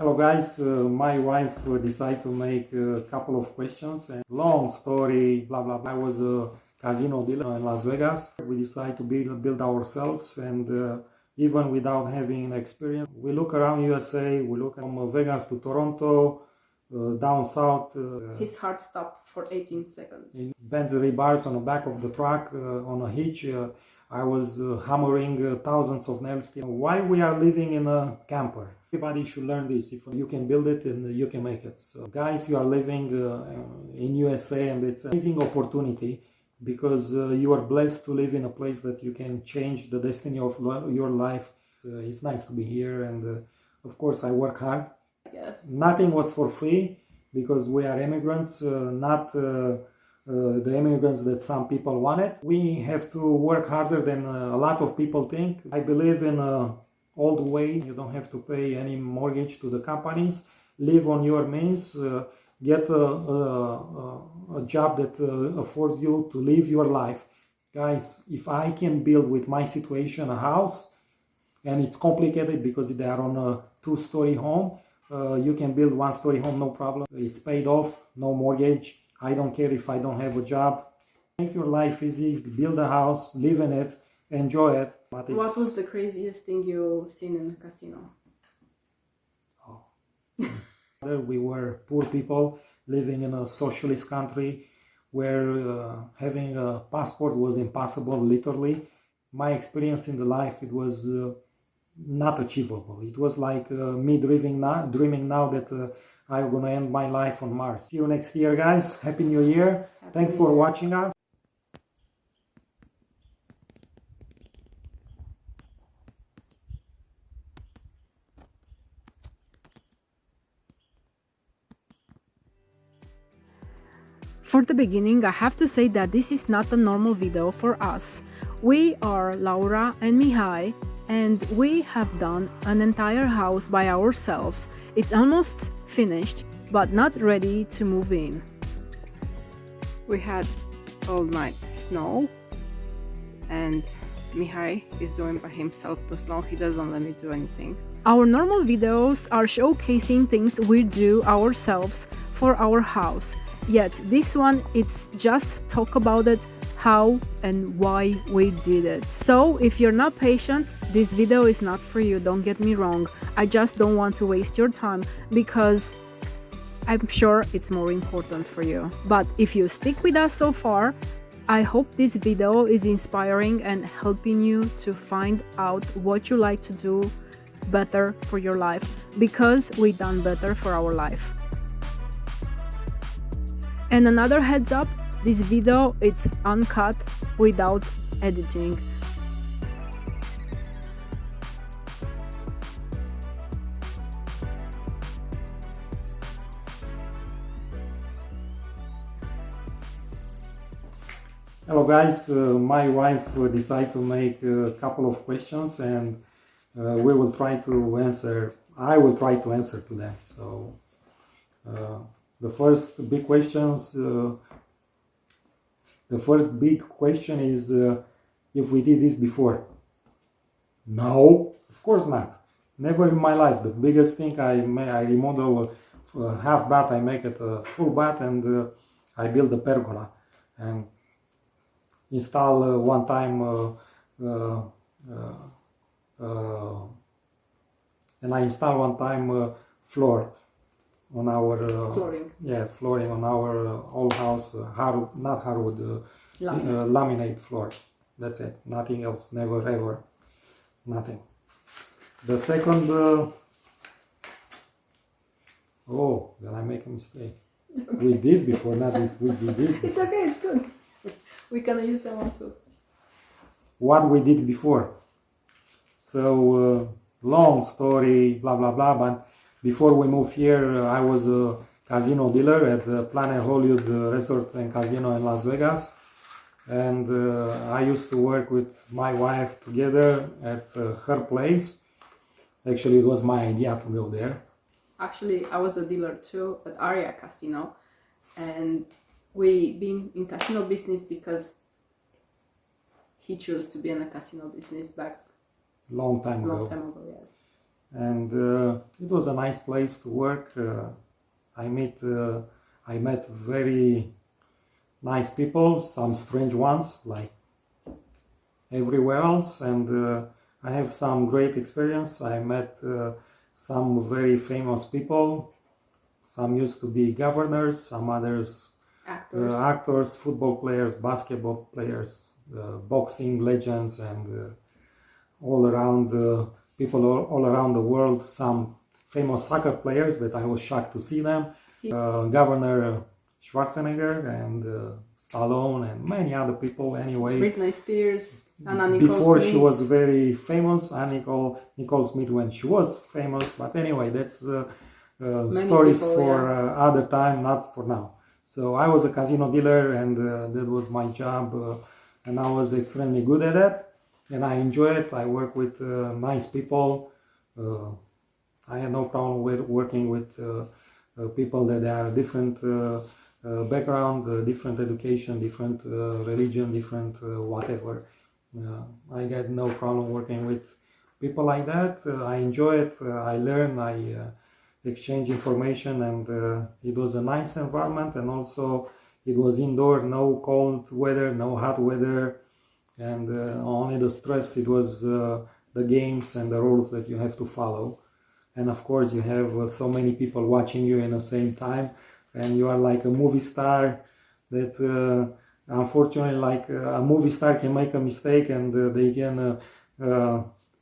Hello guys, my wife decided to make a couple of questions and long story, blah blah blah. I was a casino dealer in Las Vegas. We decided to build ourselves, and even without having experience, we look around USA, we look from Vegas to Toronto, down south. His heart stopped for 18 seconds. In bent rebars on the back of the truck on a hitch. I was hammering thousands of nails. Why we are living in a camper? Everybody should learn this. If you can build it, and you can make it. So guys, you are living in USA, and it's an amazing opportunity because you are blessed to live in a place that you can change the destiny of your life. It's nice to be here, and of course I work hard. Yes. Nothing was for free because we are immigrants, not the immigrants that some people wanted. We have to work harder than a lot of people think. I believe in an old way. You don't have to pay any mortgage to the companies. Live on your means. Get a job that affords you to live your life. Guys, if I can build with my situation a house, and it's complicated because they are on a 2-story home, you can build 1-story home, no problem. It's paid off, no mortgage. I don't care if I don't have a job. Make your life easy, build a house, live in it, enjoy it. What was the craziest thing you've seen in the casino? We were poor people living in a socialist country where having a passport was impossible, literally. My experience in the life, it was not achievable. It was like me dreaming now that I'm going to end my life on Mars. See you next year, guys. Happy New Year. Thanks for watching us. For the beginning, I have to say that this is not a normal video for us. We are Laura and Mihai, and we have done an entire house by ourselves. It's almost finished, but not ready to move in. We had all night snow, and Mihai is doing by himself the snow. He doesn't let me do anything. Our normal videos are showcasing things we do ourselves for our house. Yet this one, it's just talk about it, how and why we did it. So if you're not patient, this video is not for you, don't get me wrong. I just don't want to waste your time because I'm sure it's more important for you. But if you stick with us so far, I hope this video is inspiring and helping you to find out what you like to do better for your life, because we done better for our life. And another heads up, this video it's uncut without editing. Hello guys, my wife decided to make a couple of questions, and we will try to answer. I will try to answer to them. So the first big question is if we did this before. No, of course not. Never in my life. The biggest thing I remodel a half bath, I make it a full bath, and I build a pergola and install one time and I install one time floor on our flooring on our old house, not hardwood, laminate floor. That's it, nothing else, never ever, nothing. The second, oh, then I make a mistake. Okay. We did before, not if we did this before. It's okay, it's good. We can use that one too. What we did before. So long story, blah blah blah, but before we moved here, I was a casino dealer at the Planet Hollywood Resort and Casino in Las Vegas. And I used to work with my wife together at her place. Actually, it was my idea to go there. Actually, I was a dealer too at Aria Casino. And we been in casino business because he chose to be in a casino business back long time ago, yes. and it was a nice place to work. I met very nice people, some strange ones like everywhere else, and I have some great experience. I met some very famous people. Some used to be governors, some others actors, football players, basketball players, boxing legends, and all around people all around the world. Some famous soccer players that I was shocked to see them. Governor Schwarzenegger and Stallone and many other people. Anyway, Britney Spears, Anna Nicole before Smith. she was very famous, Nicole Smith when she was famous. But anyway, that's stories people, for other time, not for now. So I was a casino dealer, and that was my job, and I was extremely good at it, and I enjoy it. I work with nice people. I had no problem with working with people that are different background, different education, different religion, different whatever. I got no problem working with people like that. I enjoy it. I learn. I exchange information, and it was a nice environment, and also it was indoor, no cold weather, no hot weather, and only the stress. It was the games and the rules that you have to follow, and of course you have so many people watching you in the same time, and you are like a movie star that unfortunately, like a movie star can make a mistake, and they can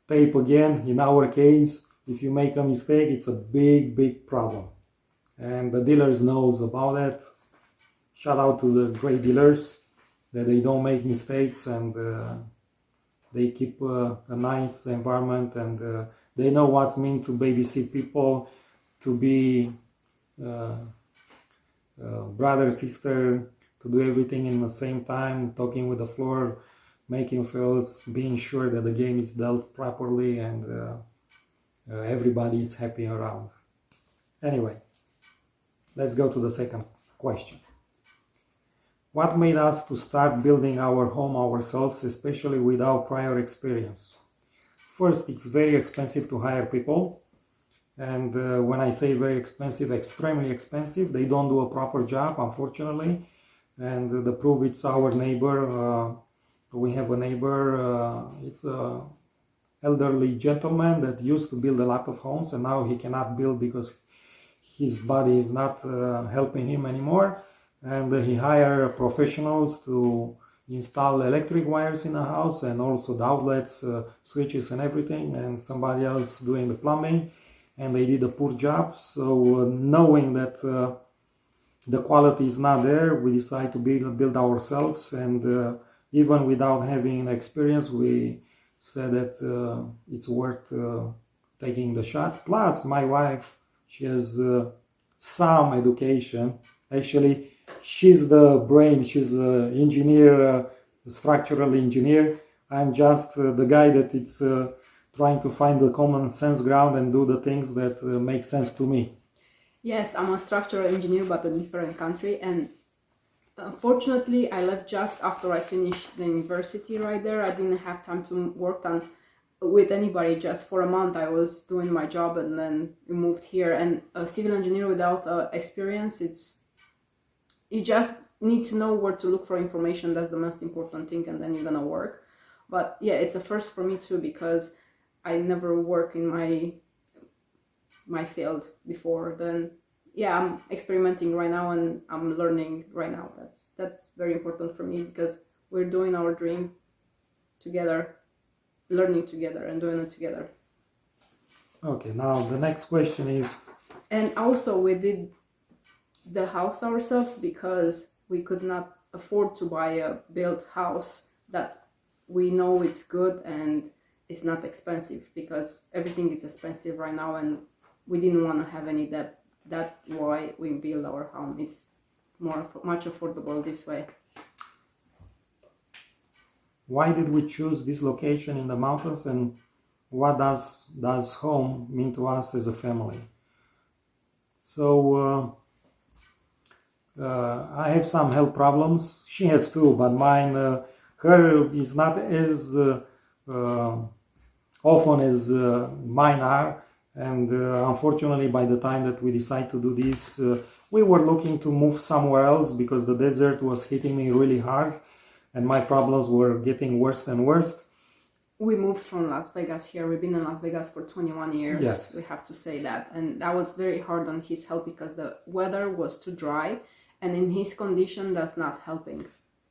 tape again. In our case, if you make a mistake, it's a big problem, and the dealers knows about it. Shout out to the great dealers that they don't make mistakes, and they keep a nice environment, and they know what's mean to babysit people, to be brother, sister, to do everything in the same time, talking with the floor, making fields, being sure that the game is dealt properly, and everybody is happy around. Anyway, let's go to the second question. What made us to start building our home ourselves, especially without prior experience? First, it's very expensive to hire people. And when I say very expensive, extremely expensive, they don't do a proper job, unfortunately. And the proof, it's our neighbor. We have a neighbor, it's a elderly gentleman that used to build a lot of homes, and now he cannot build because his body is not helping him anymore, and he hired professionals to install electric wires in the house, and also the outlets, switches and everything, and somebody else doing the plumbing, and they did a poor job. So knowing that the quality is not there, we decided to build ourselves, and even without having experience, we said that it's worth taking the shot. Plus, my wife, she has some education. Actually, she's the brain. She's an engineer, structural engineer. I'm just the guy that it's trying to find the common sense ground and do the things that make sense to me. Yes, I'm a structural engineer, but a different country, and unfortunately, I left just after I finished the university right there. I didn't have time to work with anybody. Just for a month, I was doing my job, and then we moved here. And a civil engineer without experience, you just need to know where to look for information. That's the most important thing, and then you're gonna work. But yeah, it's a first for me too, because I never worked in my field before. Then yeah, I'm experimenting right now, and I'm learning right now. That's very important for me, because we're doing our dream together, learning together and doing it together. Okay, now the next question is... And also we did the house ourselves because we could not afford to buy a built house that we know it's good and it's not expensive, because everything is expensive right now, and we didn't want to have any debt. That's why we build our home. It's much affordable this way. Why did we choose this location in the mountains, and what does home mean to us as a family? So I have some health problems. She has too, but mine, her is not as often as mine are. And unfortunately, by the time that we decided to do this, we were looking to move somewhere else because the desert was hitting me really hard and my problems were getting worse and worse. We moved from Las Vegas here. We've been in Las Vegas for 21 years. Yes. We have to say that. And that was very hard on his health because the weather was too dry and in his condition that's not helping.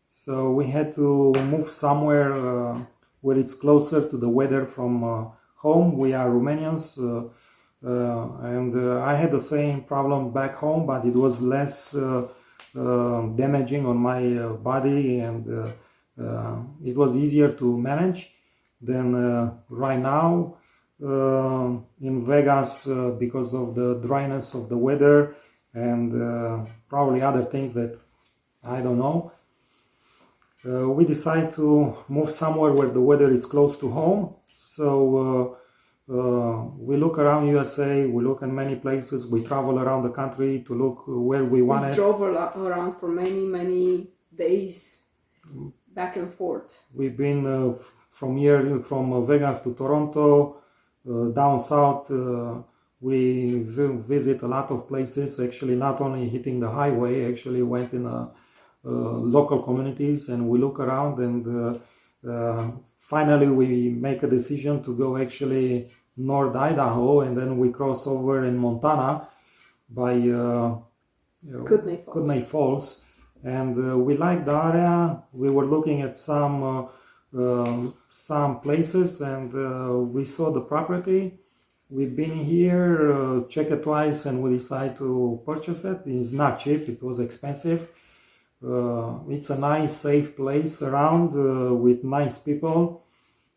So we had to move somewhere where it's closer to the weather from home. We are Romanians and I had the same problem back home, but it was less damaging on my body and it was easier to manage than right now in Vegas because of the dryness of the weather and probably other things that I don't know. We decided to move somewhere where the weather is close to home. So we look around USA, we look in many places, we travel around the country to look where we wanted. We drove around for many days back and forth. We've been from Vegas to Toronto, down south. We visit a lot of places, actually not only hitting the highway, actually went in local communities and we look around and finally we make a decision to go actually North Idaho and then we cross over in Montana by Kootenai Falls. And we like the area. We were looking at some places and we saw the property. We've been here, checked it twice, and we decided to purchase it. It's not cheap, it was expensive. It's a nice, safe place around with nice people.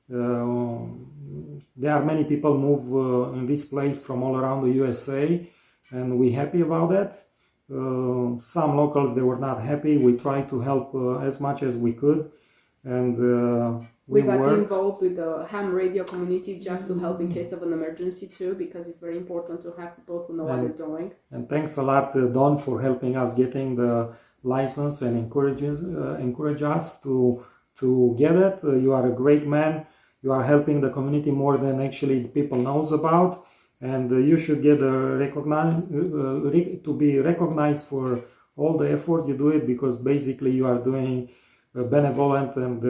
There are many people move in this place from all around the USA, and we're happy about that. Some locals, they were not happy. We tried to help as much as we could, and we got involved with the ham radio community just to help in case of an emergency too, because it's very important to have people who know what they're doing. And thanks a lot, Don, for helping us getting the license and encourage us to get it. You are a great man. You are helping the community more than actually people knows about, and you should get to be recognized for all the effort you do it, because basically you are doing benevolent and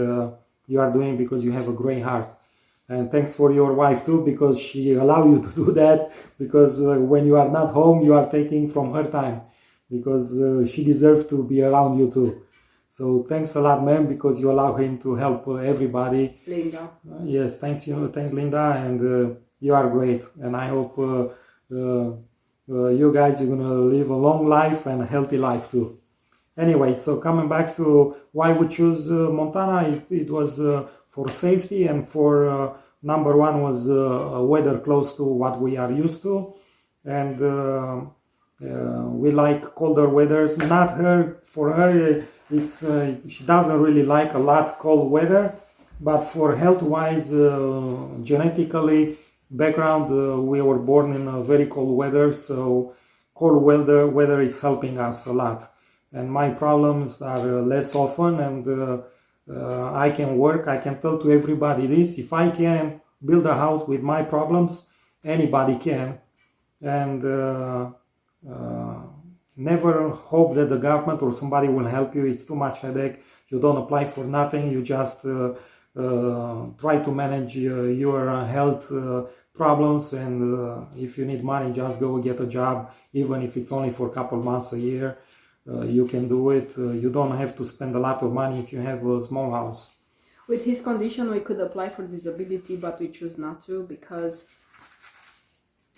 you are doing because you have a great heart. And thanks for your wife too, because she allow you to do that, because when you are not home you are taking from her time, because she deserves to be around you too. So thanks a lot, ma'am, because you allow him to help everybody. Linda. Yes, thanks Linda, and you are great. And I hope you guys are gonna live a long life and a healthy life too. Anyway, so coming back to why we choose Montana, it was for safety and for number one was weather close to what we are used to, and we like colder weathers. Not her, for her it's she doesn't really like a lot cold weather, but for health-wise, genetically background, we were born in a very cold weather, so cold weather is helping us a lot. And my problems are less often, and I can work. I can tell to everybody this: if I can build a house with my problems, anybody can. And never hope that the government or somebody will help you. It's too much headache. You don't apply for nothing. You just try to manage your health problems, and if you need money, just go get a job, even if it's only for a couple months a year. You can do it. You don't have to spend a lot of money if you have a small house. With his condition, we could apply for disability, but we choose not to because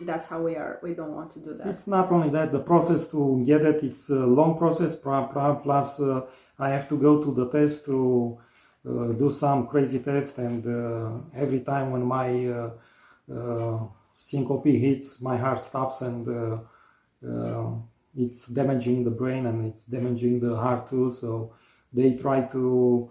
that's how we are. We don't want to do that. It's not only that, the process to get it, it's a long process, plus I have to go to the test to do some crazy test, and every time when my syncope hits, my heart stops, and it's damaging the brain and it's damaging the heart too. So they try to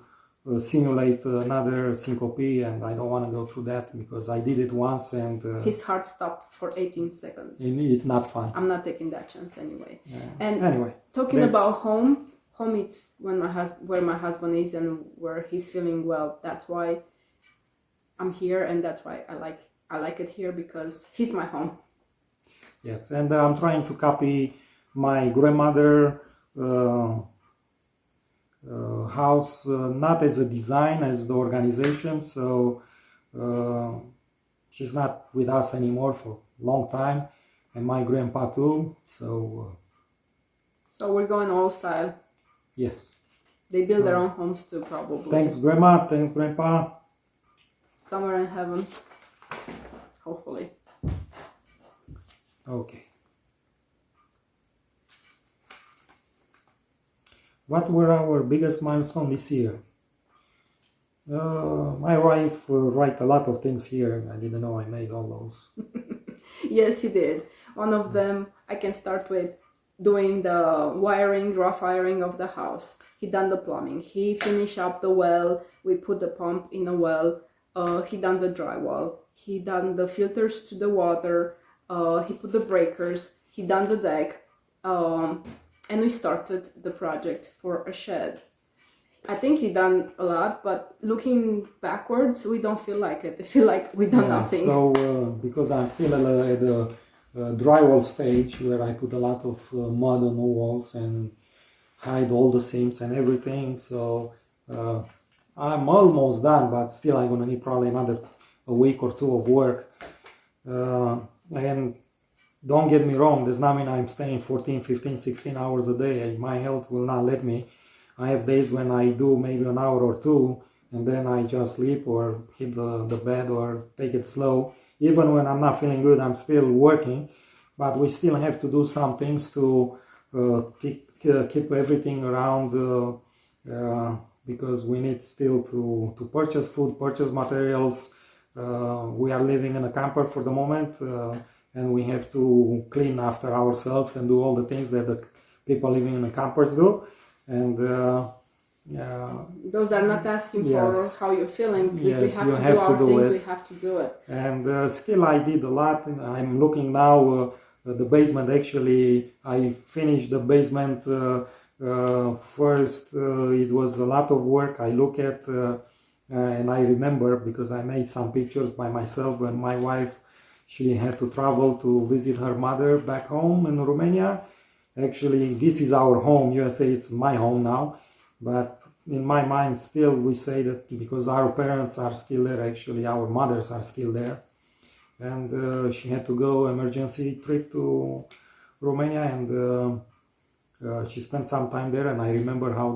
simulate another syncope, and I don't want to go through that because I did it once, and his heart stopped for 18 seconds. It's not fun. I'm not taking that chance anyway. Yeah. And anyway, talking about home it's when where my husband is and where he's feeling well. That's why I'm here, and that's why I like it here because he's my home. Yes, and I'm trying to copy my grandmother house, not as a design, as the organization. So she's not with us anymore for a long time, and my grandpa too. So we're going old style. yes. They build their own homes too, probably. Thanks, Grandma. Thanks, Grandpa. Somewhere in heavens, hopefully. Okay. What were our biggest milestones this year? My wife write a lot of things here. I didn't know I made all those. Yes, he did. One of them, I can start with doing the wiring, rough wiring of the house. He done the plumbing. He finished up the well. We put the pump in a well. He done the drywall. He done the filters to the water. He put the breakers. He done the deck. And we started the project for a shed. I think he done a lot, but looking backwards, we don't feel like it. I feel like we done nothing. So because I'm still at the drywall stage where I put a lot of mud on the walls and hide all the seams and everything. So I'm almost done, but still I'm gonna need probably another a week or two of work. And don't get me wrong, does not mean I'm staying 14, 15, 16 hours a day. My health will not let me. I have days when I do maybe an hour or two, and then I just sleep or hit the bed or take it slow. Even when I'm not feeling good, I'm still working. But we still have to do some things to keep everything around because we need still to purchase food, purchase materials. We are living in a camper for the moment. And we have to clean after ourselves and do all the things that the people living in the campers do. And those are not asking yes, for how you're feeling. Yes, we have to do our things. We have to do it. And still, I did a lot. I'm looking now. The basement. Actually, I finished the basement first. It was a lot of work. I look at and I remember because I made some pictures by myself when my wife. She had to travel to visit her mother back home in Romania. Actually, this is our home. USA, it's my home now. But in my mind, still, we say that because our parents are still there, actually, our mothers are still there. And she had to go emergency trip to Romania, and she spent some time there. And I remember how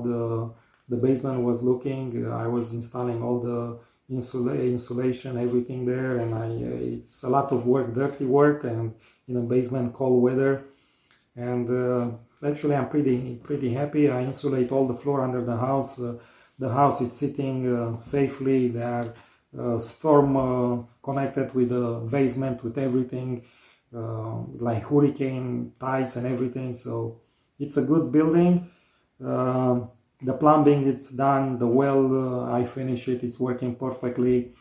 the basement was looking. I was installing all the insulation, everything there, and it's a lot of work, dirty work, and in a basement, cold weather. And actually, I'm pretty happy. I insulate all the floor under the house. The house is sitting safely. There are storm connected with the basement, with everything, like hurricane ties and everything. So it's a good building. The plumbing, it's done. The well, I finished it. It's working perfectly.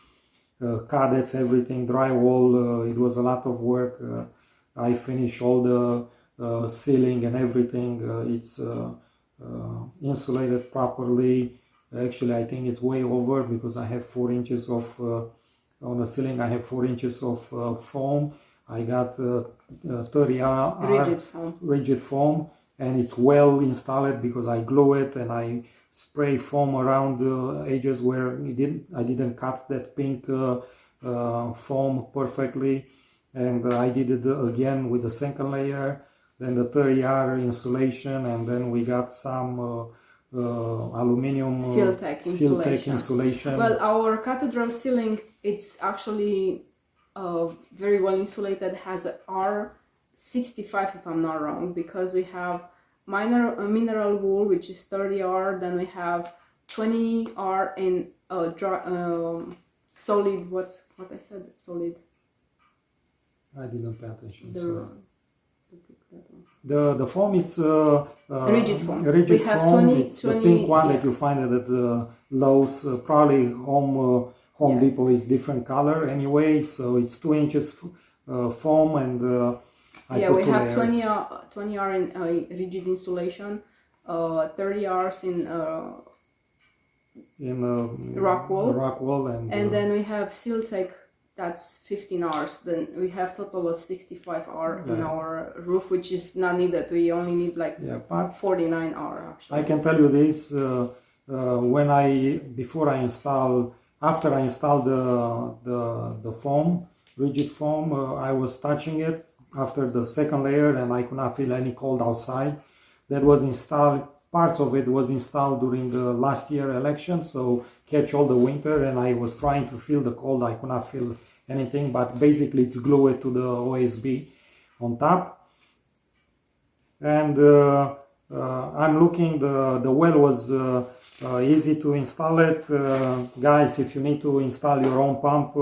Cadets, everything, drywall. It was a lot of work. I finished all the ceiling and everything. It's insulated properly. Actually, I think it's way over because I have 4 inches of on the ceiling. I have 4 inches of foam. I got 30R rigid foam. And it's well installed because I glue it and I spray foam around the edges where I didn't cut that pink foam perfectly. And I did it again with the second layer, then the 30R insulation, and then we got some aluminum Seal-Tech insulation. Well, our cathedral ceiling, it's actually very well insulated, has a R65 if I'm not wrong, because we have mineral wool which is 30R, then we have 20R in solid, what I said, solid. I didn't pay attention. The foam, it's rigid foam. Rigid we have foam. 20, it's the pink one that you find at the Lowe's. Probably Home Depot is different color anyway. So it's 2 inches foam, and we have 20R in rigid insulation, 30Rs in rock wool, and then we have Seal-Tech that's 15 hours. Then we have total of 65 hours in Yeah. our roof, which is not needed. We only need like Yeah, but 49 hours actually. I can tell you this, after I installed the foam, rigid foam, I was touching it after the second layer and I could not feel any cold outside. That was installed, parts of it was installed during the last year election, so catch all the winter, and I was trying to feel the cold. I could not feel anything, but basically it's glued to the OSB on top. And I'm looking, the well was easy to install it. Guys, if you need to install your own pump,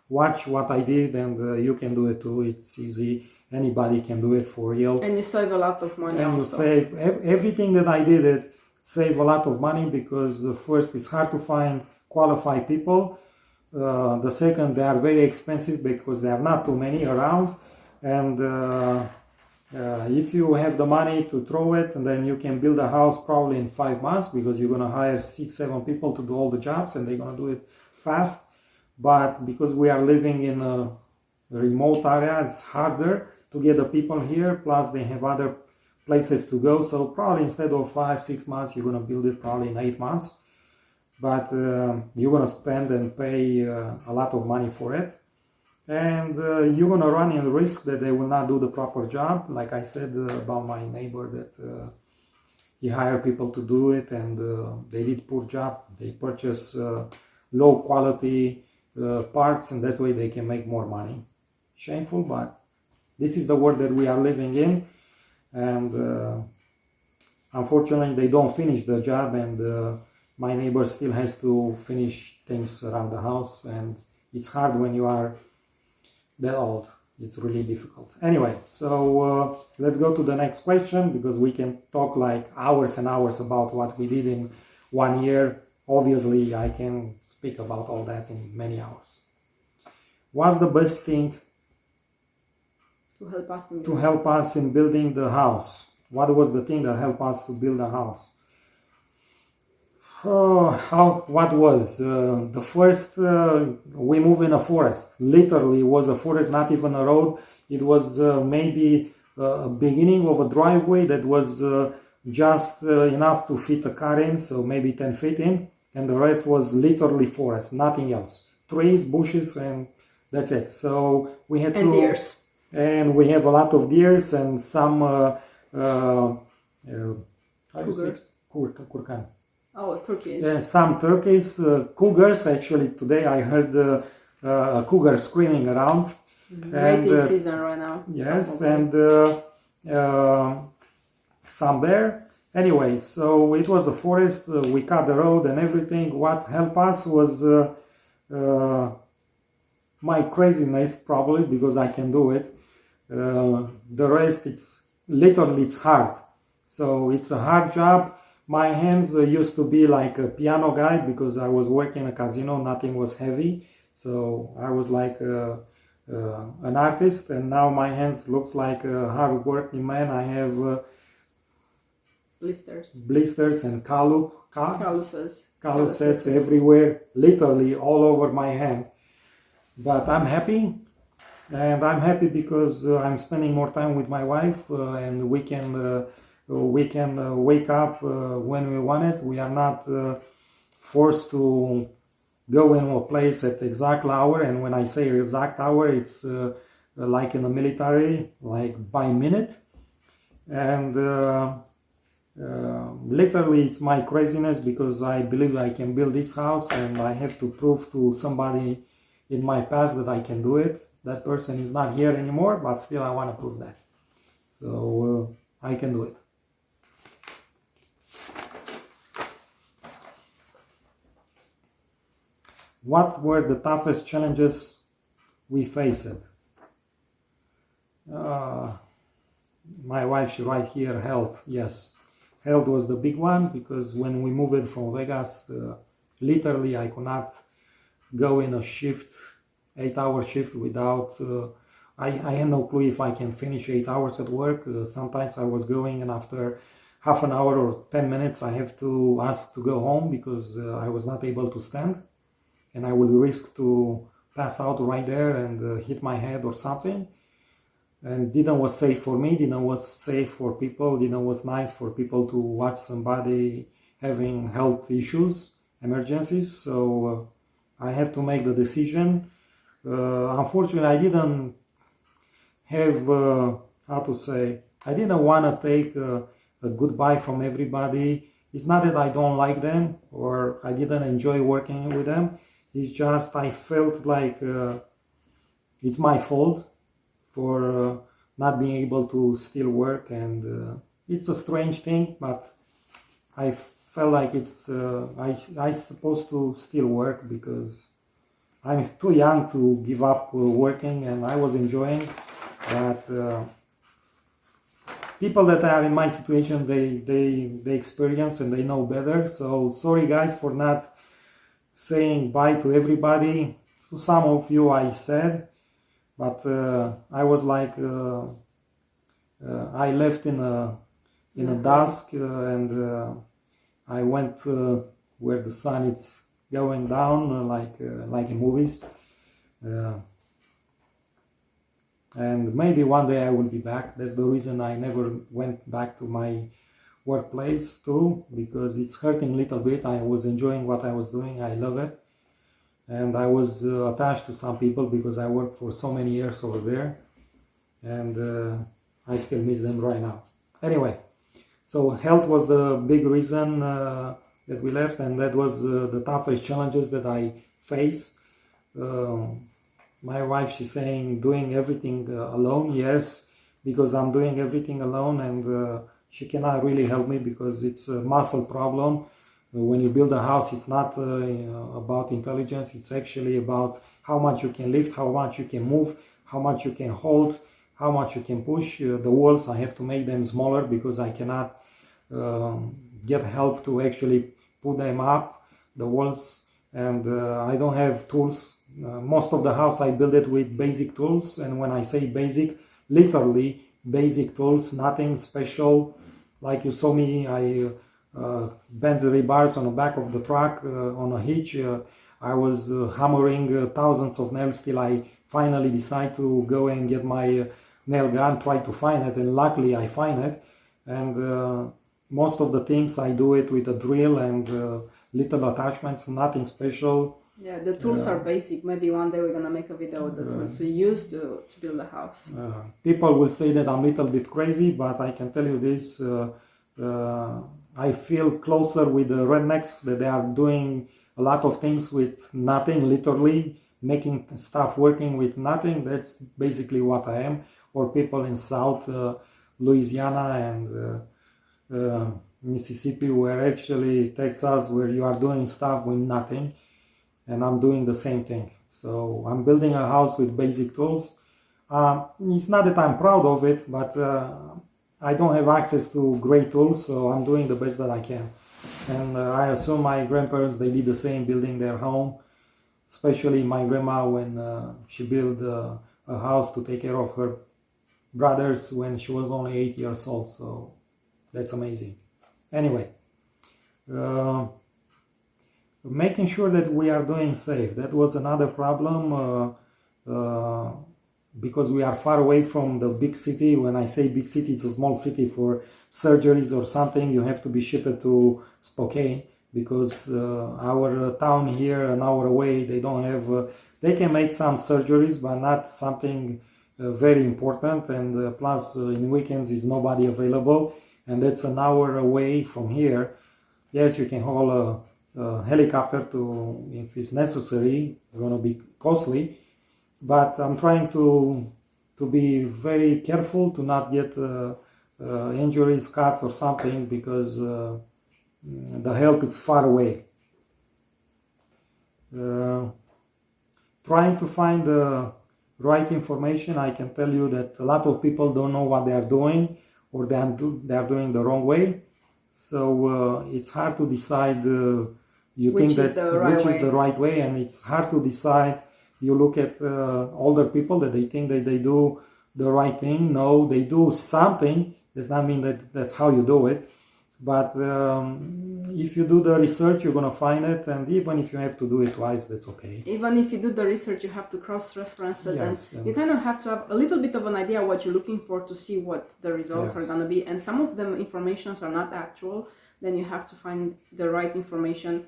watch what I did, and you can do it too. It's easy. Anybody can do it for real. And you save a lot of money And also. you save everything that I did. It save a lot of money because first it's hard to find qualified people. The second, they are very expensive because there are not too many around. And if you have the money to throw it, and then you can build a house probably in 5 months because you're gonna hire 6-7 people to do all the jobs, and they're gonna do it fast. But because we are living in a remote area, it's harder to get the people here. Plus, they have other places to go. So probably instead of 5-6 months, you're gonna build it probably in 8 months. But you're gonna spend and pay a lot of money for it. And you're gonna run in risk that they will not do the proper job. Like I said about my neighbor, that he hired people to do it, and they did poor job. They purchase low quality parts, and that way they can make more money. Shameful, but this is the world that we are living in. And unfortunately, they don't finish the job, and my neighbor still has to finish things around the house, and it's hard when you are that old. It's really difficult. Anyway, so let's go to the next question, because we can talk like hours and hours about what we did in 1 year. Obviously, I can speak about all that in many hours. What's the best thing To help us in to help us in building the house? What was the thing that helped us to build a house? What was the first? We moved in a forest. Literally, it was a forest, not even a road. It was maybe a beginning of a driveway that was just enough to fit a car in, so maybe 10 feet in, and the rest was literally forest, nothing else. Trees, bushes, and that's it. So we had and to. deers. And we have a lot of deers and some how do you say? Curcan. Oh, turkeys. Some turkeys, cougars. Actually, today I heard a cougar screaming around. Mating season right now. Yes, probably. and some bear. Anyway, so it was a forest. We cut the road and everything. What helped us was my craziness, probably, because I can do it. The rest, it's hard. So it's a hard job. My hands used to be like a piano guy because I was working in a casino. Nothing was heavy. So I was like an artist, and now my hands looks like a hard working man. I have blisters and calluses everywhere, literally all over my hand. But I'm happy, and I'm happy because I'm spending more time with my wife, and we can wake up when we want it. We are not forced to go in a place at exact hour, and when I say exact hour, it's like in the military, like by minute. And literally it's my craziness because I believe I can build this house, and I have to prove to somebody in my past that I can do it. That person is not here anymore, but still I want to prove that. So I can do it. What were the toughest challenges we faced? My wife, she write here, health. Yes, health was the big one, because when we moved from Vegas, literally I could not go in a shift, 8-hour shift without, I had no clue if I can finish 8 hours at work. Sometimes I was going, and after half an hour or 10 minutes, I have to ask to go home because I was not able to stand. And I would risk to pass out right there and hit my head or something. And didn't was safe for me, didn't was safe for people, didn't was nice for people to watch somebody having health issues, emergencies. So I have to make the decision. Unfortunately, I didn't have, I didn't want to take a goodbye from everybody. It's not that I don't like them or I didn't enjoy working with them. It's just I felt like it's my fault for not being able to still work, and it's a strange thing, but I felt like it's I supposed to still work because I'm too young to give up working, and I was enjoying. But people that are in my situation, they experience and they know better. So sorry guys for not saying bye to everybody. To some of you I said, but I was like I left in a dusk and I went where the sun is going down like in movies. And maybe one day I will be back. That's the reason I never went back to my workplace too, because it's hurting a little bit. I was enjoying what I was doing. I love it. And I was attached to some people because I worked for so many years over there. And I still miss them right now. Anyway, so health was the big reason that we left, and that was the toughest challenges that I face. My wife, she's saying doing everything alone. Yes, because I'm doing everything alone, and she cannot really help me because it's a muscle problem. When you build a house, it's not about intelligence. It's actually about how much you can lift, how much you can move, how much you can hold, how much you can push. The walls, I have to make them smaller because I cannot get help to actually put them up, the walls, and I don't have tools. Most of the house I build it with basic tools, and when I say basic, literally basic tools, nothing special. Like you saw me, I bent the rebars on the back of the truck on a hitch. I was hammering thousands of nails till I finally decide to go and get my nail gun, try to find it, and luckily I find it. And most of the things I do it with a drill and little attachments, nothing special. Yeah, the tools are basic. Maybe one day we're gonna make a video with the tools we use to build a house. People will say that I'm a little bit crazy, but I can tell you this. I feel closer with the rednecks, that they are doing a lot of things with nothing, literally making stuff working with nothing. That's basically what I am. Or people in South Louisiana and Mississippi, where actually Texas, where you are doing stuff with nothing. And I'm doing the same thing. So I'm building a house with basic tools. It's not that I'm proud of it, but I don't have access to great tools, so I'm doing the best that I can. And I assume my grandparents, they did the same, building their home, especially my grandma when she built a house to take care of her brothers when she was only 8 years old. So that's amazing. Anyway. Making sure that we are doing safe. That was another problem because we are far away from the big city. When I say big city, it's a small city. For surgeries or something, you have to be shipped to Spokane because our town here, an hour away, they don't have, they can make some surgeries, but not something very important. And plus in weekends is nobody available, and that's an hour away from here. Yes, you can haul a helicopter to, if it's necessary. It's going to be costly, but I'm trying to be very careful to not get injuries, cuts or something, because the help is far away. Trying to find the right information. I can tell you that a lot of people don't know what they are doing, or they are doing the wrong way. So it's hard to decide which is the right way, and it's hard to decide. You look at older people that they think that they do the right thing. No, they do something. Does not mean that that's how you do it. But if you do the research, you're going to find it, and even if you have to do it twice, that's okay. Even if you do the research, you have to cross-reference it, Yes, and you kind of have to have a little bit of an idea what you're looking for to see what the results are going to be. And some of them informations are not actual. Then you have to find the right information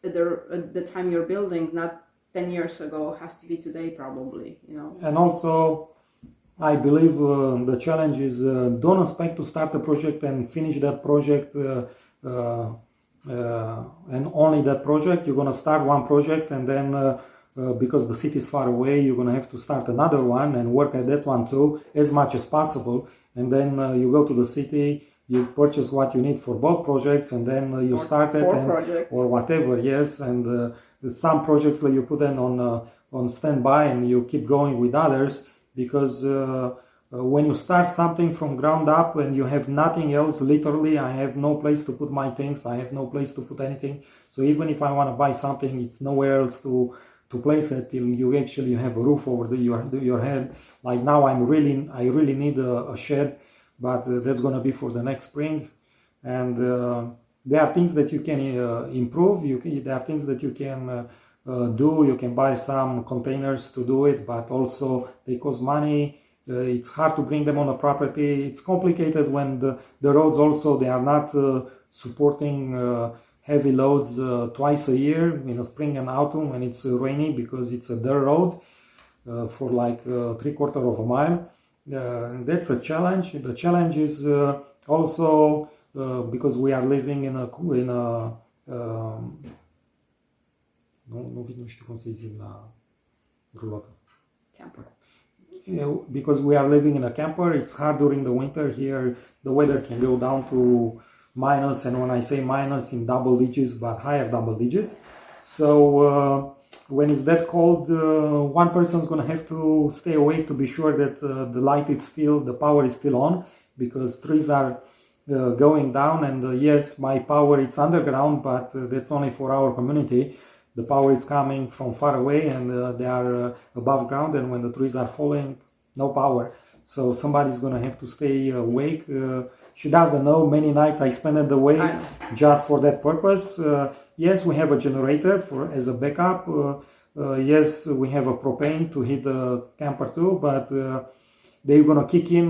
at the time you're building, not 10 years ago, has to be today probably, you know. And also, I believe the challenge is don't expect to start a project and finish that project and only that project. You're going to start one project, and then because the city is far away, you're going to have to start another one and work at that one too as much as possible. And then you go to the city, you purchase what you need for both projects, and then you start it or whatever. Yes, and some projects that you put in on standby, and you keep going with others, because when you start something from ground up and you have nothing else, literally, I have no place to put my things, I have no place to put anything. So even if I want to buy something, it's nowhere else to place it till you actually have a roof over your head. Like now, I really need a shed, but that's going to be for the next spring. And there are things that you can improve. There are things that you can do. You can buy some containers to do it, but also they cost money. It's hard to bring them on a property. It's complicated when the roads also, they are not supporting heavy loads twice a year, in the spring and autumn when it's rainy, because it's a dirt road for like 3/4 of a mile. That's a challenge. The challenge is also because we are living in a nu știu cum să zic la rulotă. Camper. Because we are living in a camper, it's hard during the winter. Here the weather can go down to minus, and when I say minus, in double digits, but higher double digits. So when it's that cold, one person's going to have to stay awake to be sure that the power is still on, because trees are going down. And yes, my power, it's underground, but that's only for our community. The power is coming from far away, and they are above ground, and when the trees are falling, no power. So somebody's going to have to stay awake. She doesn't know. Many nights I spend it awake just for that purpose. Yes, we have a generator as a backup. Yes, we have a propane to heat the camper too, but they're going to kick in.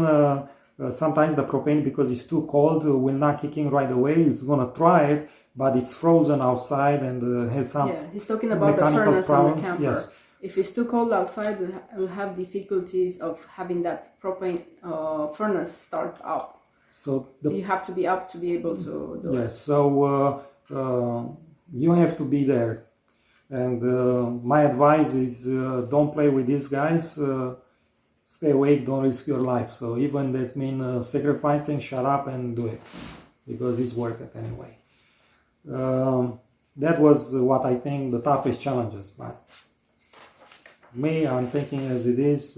Sometimes the propane, because it's too cold, will not kick in right away. It's going to try it, but it's frozen outside and has some. Yeah, he's talking about the furnace on the camper. Yes. If it's too cold outside, we'll have difficulties of having that propane furnace start up. So you have to be up to be able to do it. Yes, so you have to be there. And my advice is don't play with these guys. Stay awake, don't risk your life. So even that means sacrificing, shut up and do it, because it's worth it anyway. That was what I think the toughest challenges. But me, I'm thinking as it is,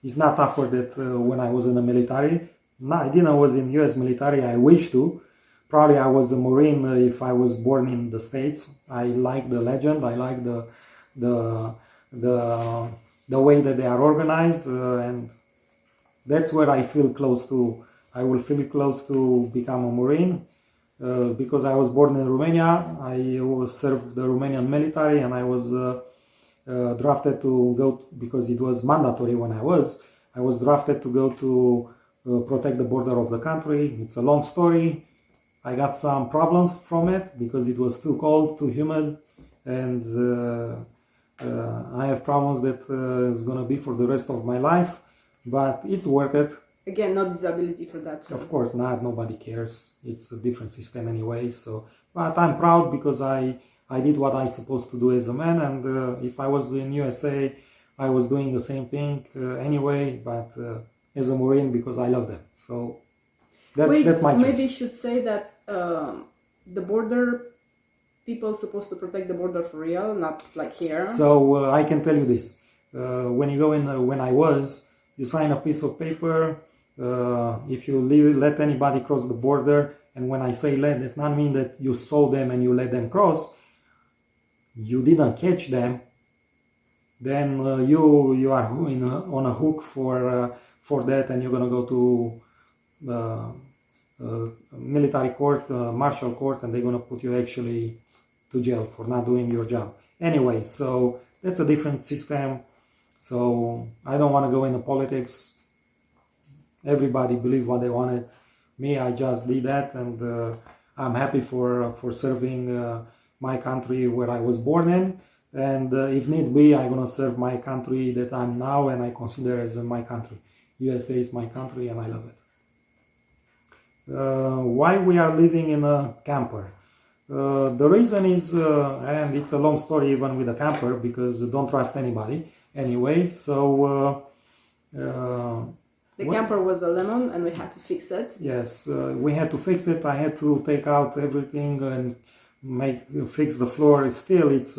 it's not tougher than when I was in the military. No, I didn't was in U.S. military. I wish to. Probably I was a Marine if I was born in the States. I like the legend. I like the way that they are organized, and that's where I feel close to. I will feel close to become a Marine because I was born in Romania. I served the Romanian military, and I was drafted to go, because it was mandatory when I was drafted to go to protect the border of the country. It's a long story. I got some problems from it because it was too cold, too humid, and I have problems that is going to be for the rest of my life, but it's worth it. Again, no disability for that. So. Of course not. Nobody cares. It's a different system anyway. So, but I'm proud because I did what I supposed to do as a man, and if I was in USA, I was doing the same thing anyway, but as a Marine, because I love them. So that's my choice. Maybe you should say that the border people supposed to protect the border for real, not like here. So I can tell you this: when you go in, when I was, you sign a piece of paper. If you let anybody cross the border, and when I say let, does not mean that you saw them and you let them cross. You didn't catch them. Then you are on a hook for that, and you're gonna go to military court, martial court, and they're going to put you actually to jail for not doing your job. Anyway, so that's a different system. So I don't want to go into politics. Everybody believe what they wanted. Me, I just did that, and I'm happy for serving my country where I was born in. And if need be, I'm going to serve my country that I'm now and I consider as my country. USA is my country and I love it. Why we are living in a camper? The reason is, and it's a long story even with a camper, because don't trust anybody. Anyway, so... the camper was a lemon and we had to fix it. Yes, we had to fix it. I had to take out everything and fix the floor. Still, it's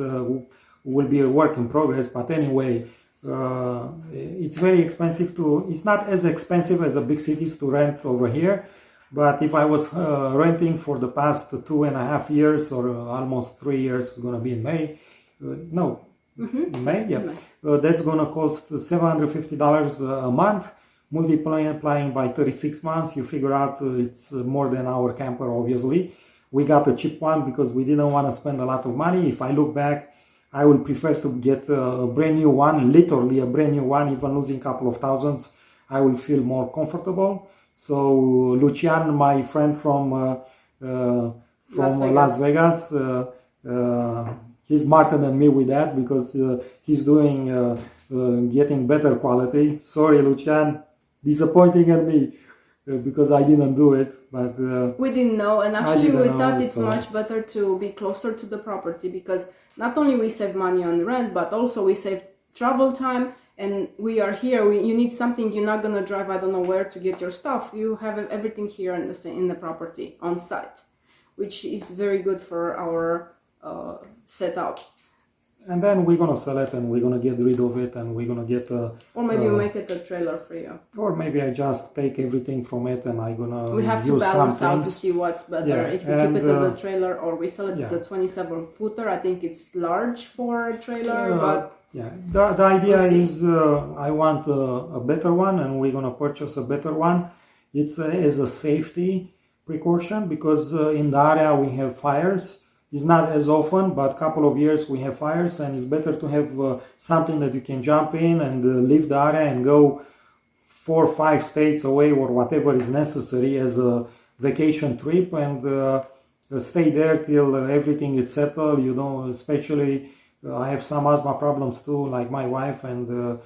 will be a work in progress. But anyway, it's very expensive it's not as expensive as the big cities to rent over here. But if I was renting for the past 2.5 years or almost 3 years, it's going to be in May. In May, yeah. That's going to cost $750 a month. Multiplying by 36 months, you figure out it's more than our camper, obviously. We got a cheap one because we didn't want to spend a lot of money. If I look back, I would prefer to get a brand new one, literally a brand new one, even losing a couple of thousands. I will feel more comfortable. So Lucian, my friend from Las Vegas, he's smarter than me with that because he's doing getting better quality. Sorry, Lucian. Disappointing at me because I didn't do it, but we didn't know, and actually we thought it's much better to be closer to the property because not only we save money on rent, but also we save travel time. And we are here. You need something. You're not gonna drive. I don't know where to get your stuff. You have everything here in the property on site, which is very good for our setup. And then we're going to sell it and we're going to get rid of it and we're going to get a... Or maybe you make it a trailer for you. Or maybe I just take everything from it and I'm going to We have to balance out to see what's better. Yeah, if we keep it as a trailer or we sell it as a 27-footer, I think it's large for a trailer, but... Yeah, the idea is I want a better one and we're going to purchase a better one. It's as a safety precaution because in the area we have fires. It's not as often, but a couple of years we have fires, and it's better to have something that you can jump in and leave the area and go 4 or 5 states away or whatever is necessary as a vacation trip and stay there till everything is settled. You know, especially I have some asthma problems too, like my wife, and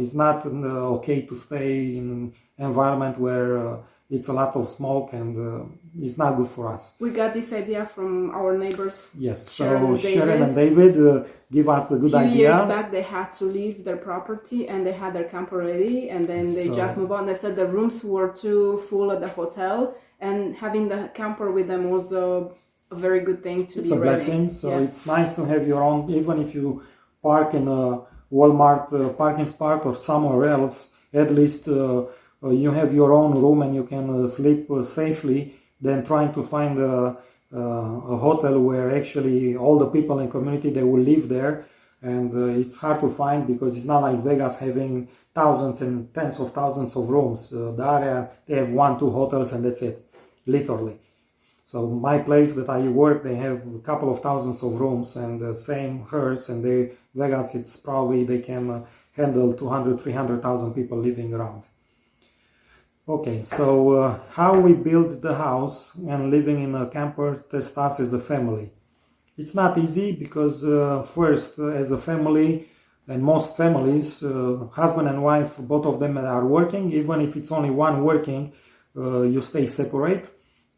it's not okay to stay in an environment where it's a lot of smoke and it's not good for us. We got this idea from our neighbors. Yes, Sharon and David give us a good idea. A few years back they had to leave their property and they had their camper ready and then they just moved on. They said the rooms were too full at the hotel and having the camper with them was a very good thing to be ready. It's a blessing, so it's nice to have your own, even if you park in a Walmart parking spot or somewhere else, at least you have your own room and you can sleep safely than trying to find a hotel where actually all the people in the community, they will live there. And it's hard to find because it's not like Vegas having thousands and tens of thousands of rooms. The area, they have 1-2 hotels and that's it, literally. So my place that I work, they have a couple of thousands of rooms and the same hers. And Vegas, it's probably they can handle 200, 300,000 people living around. Okay, so how we build the house and living in a camper test us as a family. It's not easy because first, as a family, and most families, husband and wife, both of them are working. Even if it's only one working, you stay separate,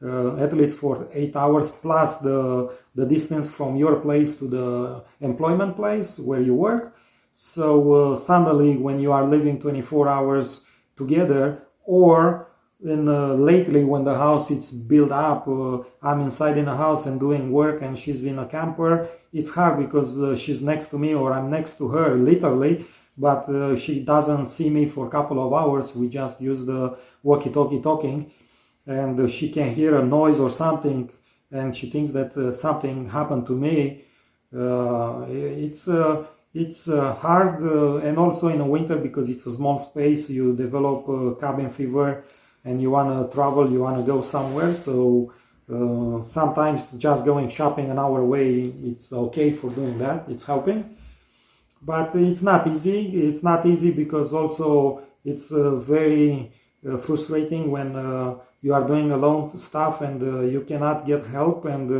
at least for 8 hours, plus the distance from your place to the employment place where you work. So suddenly, when you are living 24 hours together, or lately when the house is built up, I'm inside in a house and doing work and she's in a camper, it's hard because she's next to me or I'm next to her literally, but she doesn't see me for a couple of hours. We just use the walkie-talkie talking and she can hear a noise or something and she thinks that something happened to me. It's hard and also in the winter because it's a small space, you develop cabin fever and you want to travel, you want to go somewhere. So sometimes just going shopping an hour away, it's okay for doing that. It's helping. But it's not easy. It's not easy because also it's very frustrating when you are doing alone stuff and you cannot get help, and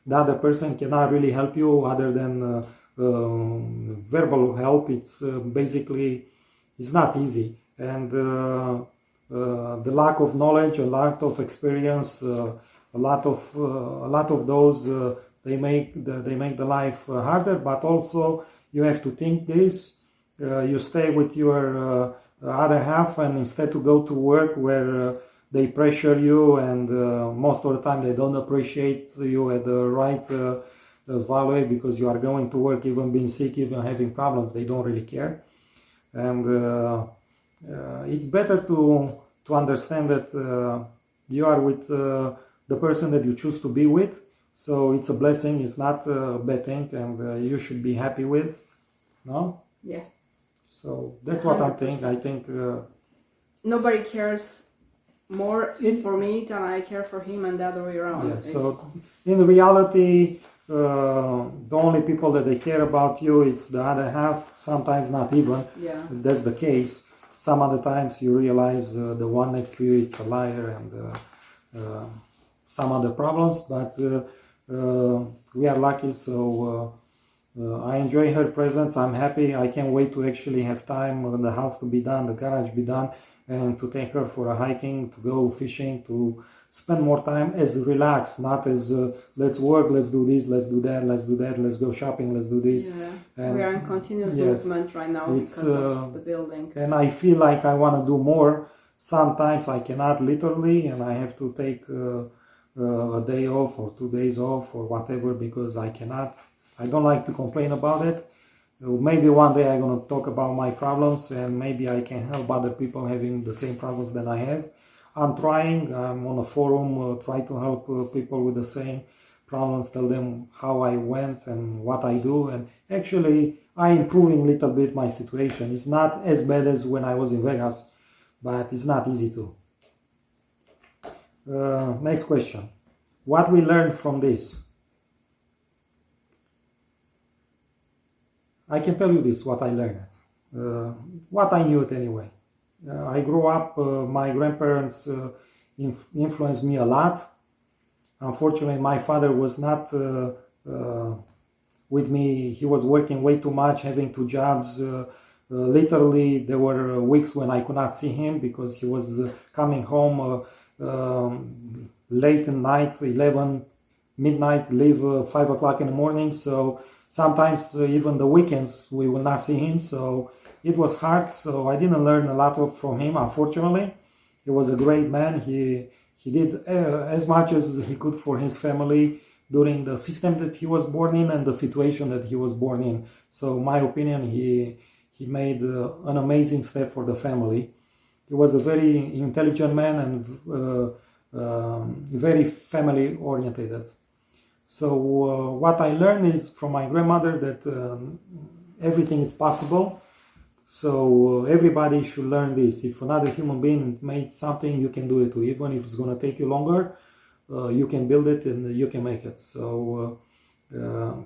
the other person cannot really help you other than verbal help. It's basically, it's not easy. And the lack of knowledge, a lot of experience, a lot of those they make the life harder. But also you have to think this. You stay with your other half, and instead to go to work where they pressure you, and most of the time they don't appreciate you at the right value, because you are going to work, even being sick, even having problems, they don't really care. And it's better to understand that you are with the person that you choose to be with. So it's a blessing, it's not a bad thing, and you should be happy with. No? Yes. So that's what I think. 100%. I think Nobody cares more for me than I care for him, and the other way around. yeah. So in reality, the only people that they care about you is the other half. Sometimes not even. Yeah. That's the case. Some other times you realize the one next to you, it's a liar, and some other problems. But we are lucky. So I enjoy her presence. I'm happy. I can't wait to actually have time on the house to be done, the garage be done, and to take her for a hiking, to go fishing, to spend more time as relaxed, not as let's work, let's do this, let's do that, let's do that, let's go shopping, let's do this. Yeah. And We are in continuous yes, movement right now it's, because of the building. And I feel like I want to do more. Sometimes I cannot literally, and I have to take a day off or 2 days off or whatever, because I cannot. I don't like to complain about it. Maybe one day I'm going to talk about my problems, and maybe I can help other people having the same problems that I have. I'm trying. I'm on a forum, try to help people with the same problems, tell them how I went and what I do. And actually, I'm improving a little bit my situation. It's not as bad as when I was in Vegas, but it's not easy too. Next question. What we learned from this? I can tell you this, what I learned. What I knew it anyway. I grew up, my grandparents influenced me a lot. Unfortunately, my father was not with me. He was working way too much, having 2 jobs. Literally, there were weeks when I could not see him because he was coming home late at night, 11, midnight, leave 5 o'clock in the morning. So sometimes even the weekends we will not see him. So it was hard. So I didn't learn a lot from him, unfortunately. He was a great man. He did as much as he could for his family during the system that he was born in and the situation that he was born in. So my opinion, he made an amazing step for the family. He was a very intelligent man and very family oriented. So what I learned is from my grandmother that everything is possible. So everybody should learn this. If another human being made something, you can do it too. Even if it's going to take you longer, you can build it and you can make it. So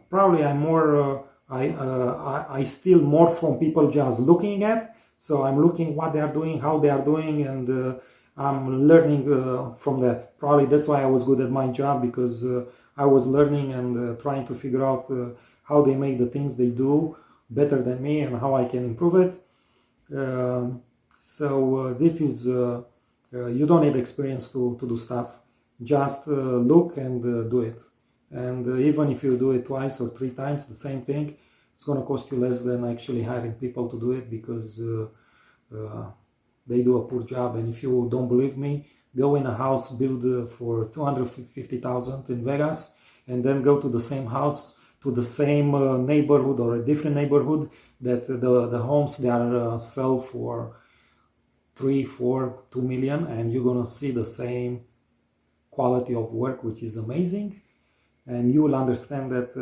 probably I'm more, I steal more from people just looking at. So I'm looking what they are doing, how they are doing, and I'm learning from that. Probably that's why I was good at my job, because I was learning and trying to figure out how they make the things they do better than me and how I can improve it. So this is, you don't need experience to do stuff. Just look and do it. And even if you do it 2 or 3 times, the same thing, it's going to cost you less than actually hiring people to do it, because they do a poor job. And if you don't believe me, go in a house built for $250,000 in Vegas, and then go to the same house, to the same neighborhood or a different neighborhood, that the homes they are sell for 3, 4, 2 million, and you're gonna see the same quality of work, which is amazing, and you will understand that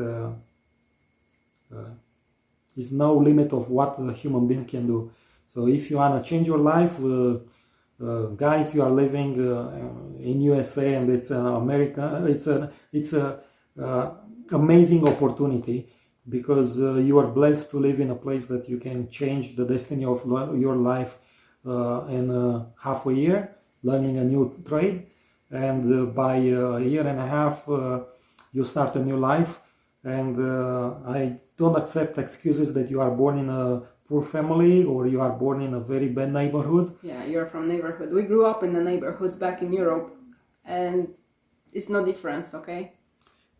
there's no limit of what a human being can do. So if you wanna change your life, guys, you are living in USA and it's an American. It's a amazing opportunity because you are blessed to live in a place that you can change the destiny of your life in half a year, learning a new trade, and by a year and a half you start a new life. And I don't accept excuses that you are born in a poor family or you are born in a very bad neighborhood. Yeah, you're from neighborhood. We grew up in the neighborhoods back in Europe, and it's no difference, okay?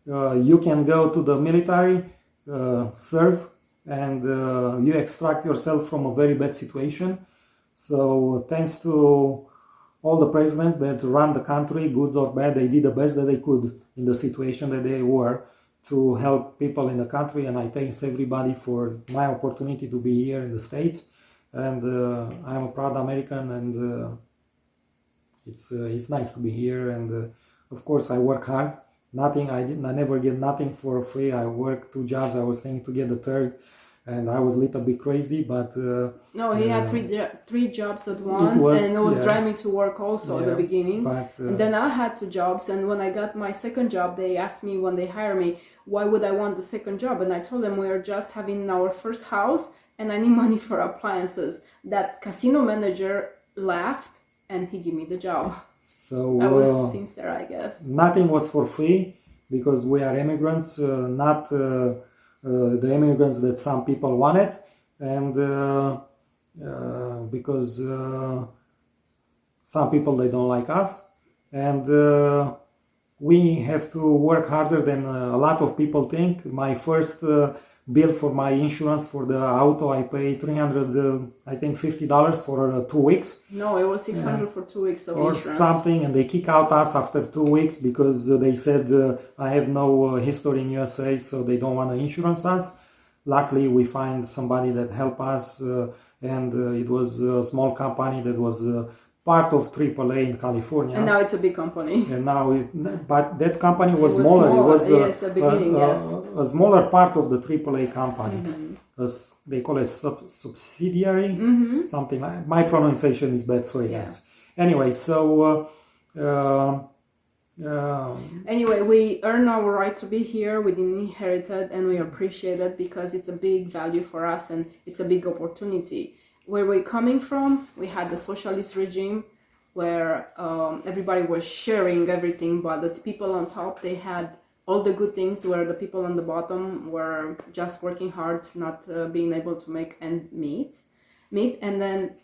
You can go to the military, serve, and you extract yourself from a very bad situation. So thanks to all the presidents that run the country, good or bad, they did the best that they could in the situation that they were to help people in the country. And I thank everybody for my opportunity to be here in the States. And I'm a proud American, and it's nice to be here. And of course, I work hard. I never get nothing for free. I work 2 jobs. I was thinking to get the third, and I was a little bit crazy, but no, he had three jobs at once, and it was driving me to work also at the beginning. And then I had 2 jobs, and when I got my second job, they asked me when they hired me, why would I want the second job? And I told them we are just having our first house, and I need money for appliances. That casino manager laughed, and he gave me the job. So I was sincere, I guess. Nothing was for free because we are immigrants, not the immigrants that some people wanted, and because some people, they don't like us, and we have to work harder than a lot of people think. My first bill for my insurance for the auto, I paid $350 for 2 weeks. No, it was $600 for 2 weeks of or insurance. Something, and they kick out us after 2 weeks because they said I have no history in USA, so they don't want to insurance us. Luckily, we find somebody that helped us, and it was a small company that was part of AAA in California. And now it's a big company. And now, but that company was smaller. It was a smaller part of the AAA company. As they call it subsidiary, something like. My pronunciation is bad, so yes. Anyway, so. Anyway, we earn our right to be here. We didn't inherit it, and we appreciate it because it's a big value for us and it's a big opportunity. Where we're coming from, we had the socialist regime where everybody was sharing everything, but the people on top, they had all the good things, where the people on the bottom were just working hard, not being able to make ends meet. And then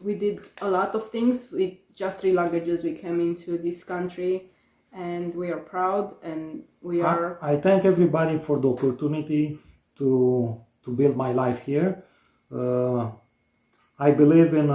we did a lot of things. With just 3 luggages, we came into this country, and we are proud, and we are... I thank everybody for the opportunity to build my life here. I believe in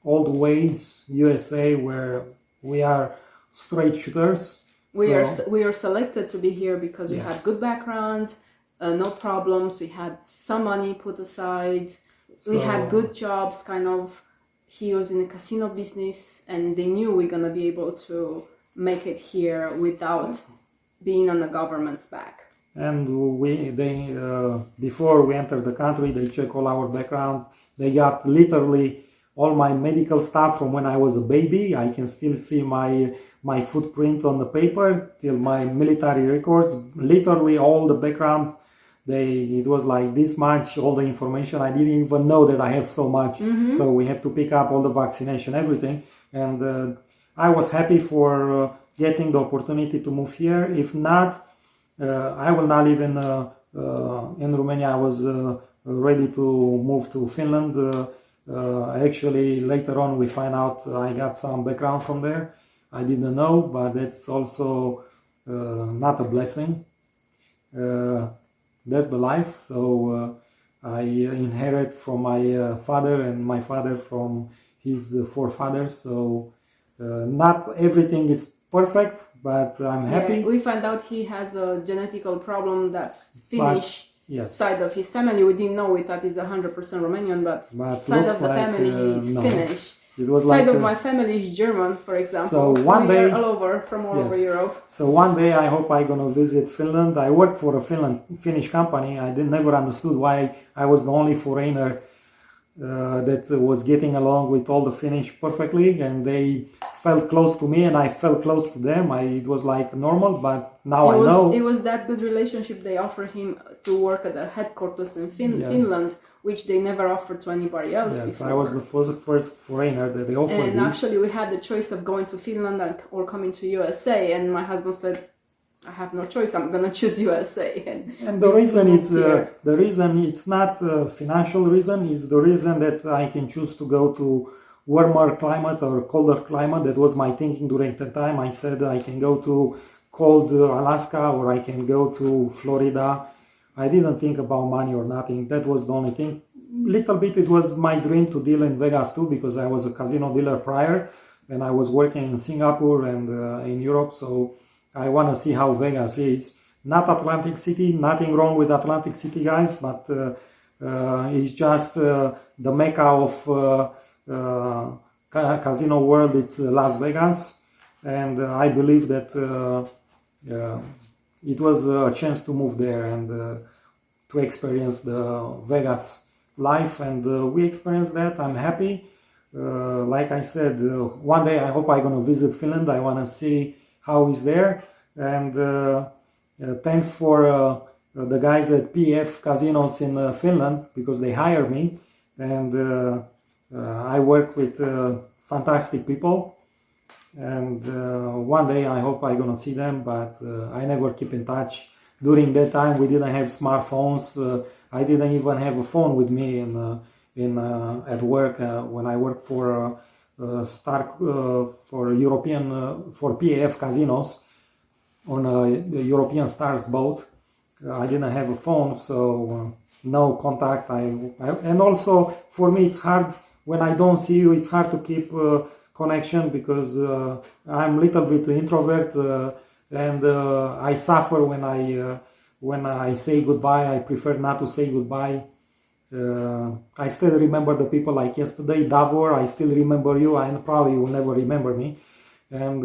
old ways, USA, where we are straight shooters. We are selected to be here because we had good background, no problems. We had some money put aside. We had good jobs, kind of. He was in the casino business, and they knew we're gonna be able to make it here without being on the government's back. And before we entered the country, they check all our background. They got literally all my medical stuff from when I was a baby. I can still see my footprint on the paper, till my military records. Literally all the background. It was like this much, all the information. I didn't even know that I have so much. So we have to pick up all the vaccination, everything. And I was happy for getting the opportunity to move here. If not, I will not live in Romania. I was ready to move to Finland. Actually, later on, we find out I got some background from there. I didn't know, but that's also not a blessing. That's the life. So I inherit from my father, and my father from his forefathers. So not everything is perfect, but I'm happy. We find out he has a genetical problem that's Finnish side of his family. We didn't know. We thought he's 100% Romanian, but side of the family he's Finnish. It was side of my family is German, for example. So one day, all over Europe. So one day I hope I'm gonna visit Finland. I worked for a Finnish company. I never understood why I was the only foreigner that was getting along with all the Finnish perfectly, and they felt close to me and I felt close to them. It was like normal, but now I know. It was that good relationship they offered him to work at the headquarters in Finland, which they never offered to anybody else before. So I was the first foreigner that they offered and this. Actually we had the choice of going to Finland or coming to USA, and my husband said, I have no choice, I'm gonna choose USA. And the reason it's not a financial reason, it's the reason that I can choose to go to warmer climate or colder climate. That was my thinking during the time. I said I can go to cold Alaska or I can go to Florida. I didn't think about money or nothing. That was the only thing. Little bit it was my dream to deal in Vegas too, because I was a casino dealer prior and I was working in Singapore and in Europe. So I want to see how Vegas is. Not Atlantic City, nothing wrong with Atlantic City, guys, but it's just the mecca of casino world. It's Las Vegas, and I believe that it was a chance to move there and to experience the Vegas life, and we experienced that. I'm happy. Like I said, one day I hope I'm going to visit Finland. I want to see how is there, and thanks for the guys at PF Casinos in Finland, because they hired me, and I work with fantastic people, and one day I hope I'm gonna see them, but I never keep in touch. During that time we didn't have smartphones. I didn't even have a phone with me at work when I worked for for PAF Casinos on a European Stars boat. I didn't have a phone, so no contact. And also for me it's hard when I don't see you. It's hard to keep connection, because I'm a little bit introvert, and I suffer when I say goodbye. I prefer not to say goodbye. I still remember the people like yesterday. Davor, I still remember you. I probably will never remember me. And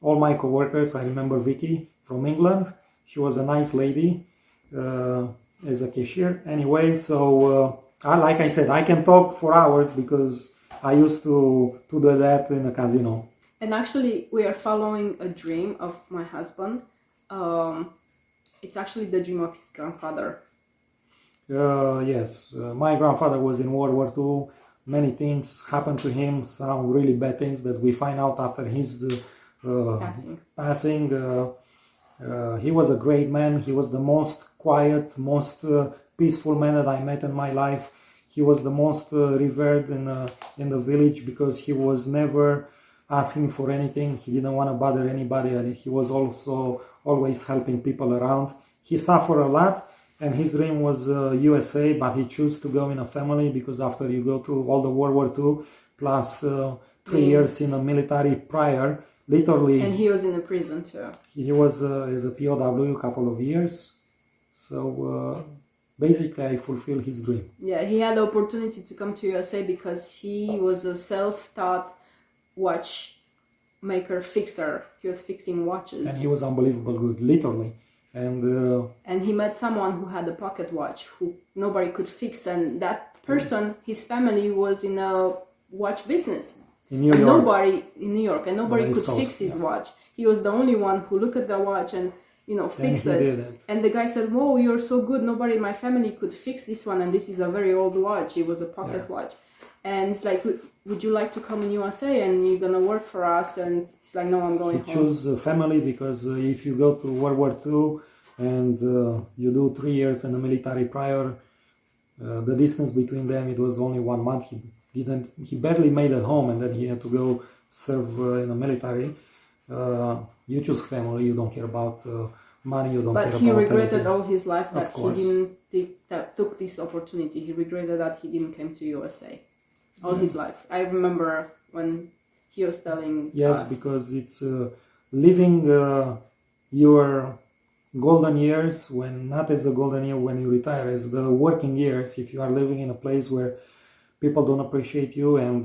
all my coworkers, I remember Vicky from England. She was a nice lady as a cashier. Anyway, so like I said, I can talk for hours because I used to do that in a casino. And actually, we are following a dream of my husband. It's actually the dream of his grandfather. Yes, my grandfather was in World War II. Many things happened to him, some really bad things that we find out after his passing. He was a great man. He was the most quiet, most peaceful man that I met in my life. He was the most revered in the village, because he was never asking for anything. He didn't want to bother anybody, and he was also always helping people around. He suffered a lot, and his dream was USA, but he chose to go in a family, because after you go to all the World War II plus 3 years in a military prior, literally. And he was in a prison too. He was as a POW a couple of years. So basically I fulfilled his dream. Yeah, he had the opportunity to come to USA because he was a self-taught watchmaker fixer. He was fixing watches. And he was unbelievable good, literally. And he met someone who had a pocket watch who nobody could fix, and that person, his family was in a watch business. In New York. And nobody could fix his watch. He was the only one who looked at the watch and fixed it. And the guy said, "Whoa, you're so good. Nobody in my family could fix this one, and this is a very old watch. It was a pocket watch." And it's like, "Would you like to come in USA and you're gonna work for us?" And he's like, "No, I'm going home." He chose family because if you go to World War II and you do 3 years in the military prior, the distance between them, it was only 1 month. He barely made it home, and then he had to go serve in the military. You choose family. You don't care about money. You don't care about. But he regretted all his life that he didn't took this opportunity. He regretted that he didn't come to USA all his life. I remember when he was telling us. Because it's living your golden years, when not as a golden year when you retire, as the working years. If you are living in a place where people don't appreciate you and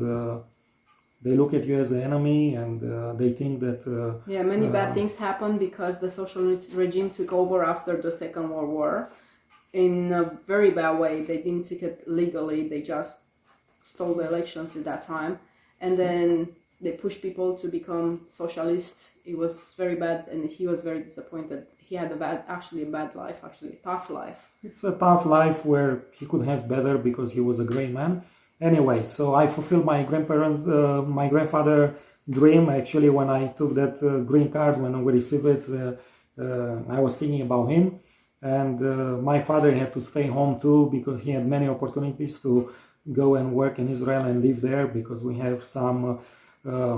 they look at you as an enemy, and they think that... many bad things happened because the socialist regime took over after the Second World War in a very bad way. They didn't take it legally. They just stole the elections at that time, and then they pushed people to become socialists. It was very bad, and he was very disappointed. He had a bad life, a tough life. It's a tough life where he could have better because he was a great man. Anyway, so I fulfilled my grandfather dream. Actually, when I took that green card, when we received it, I was thinking about him. And my father had to stay home too because he had many opportunities to go and work in Israel and live there because we have some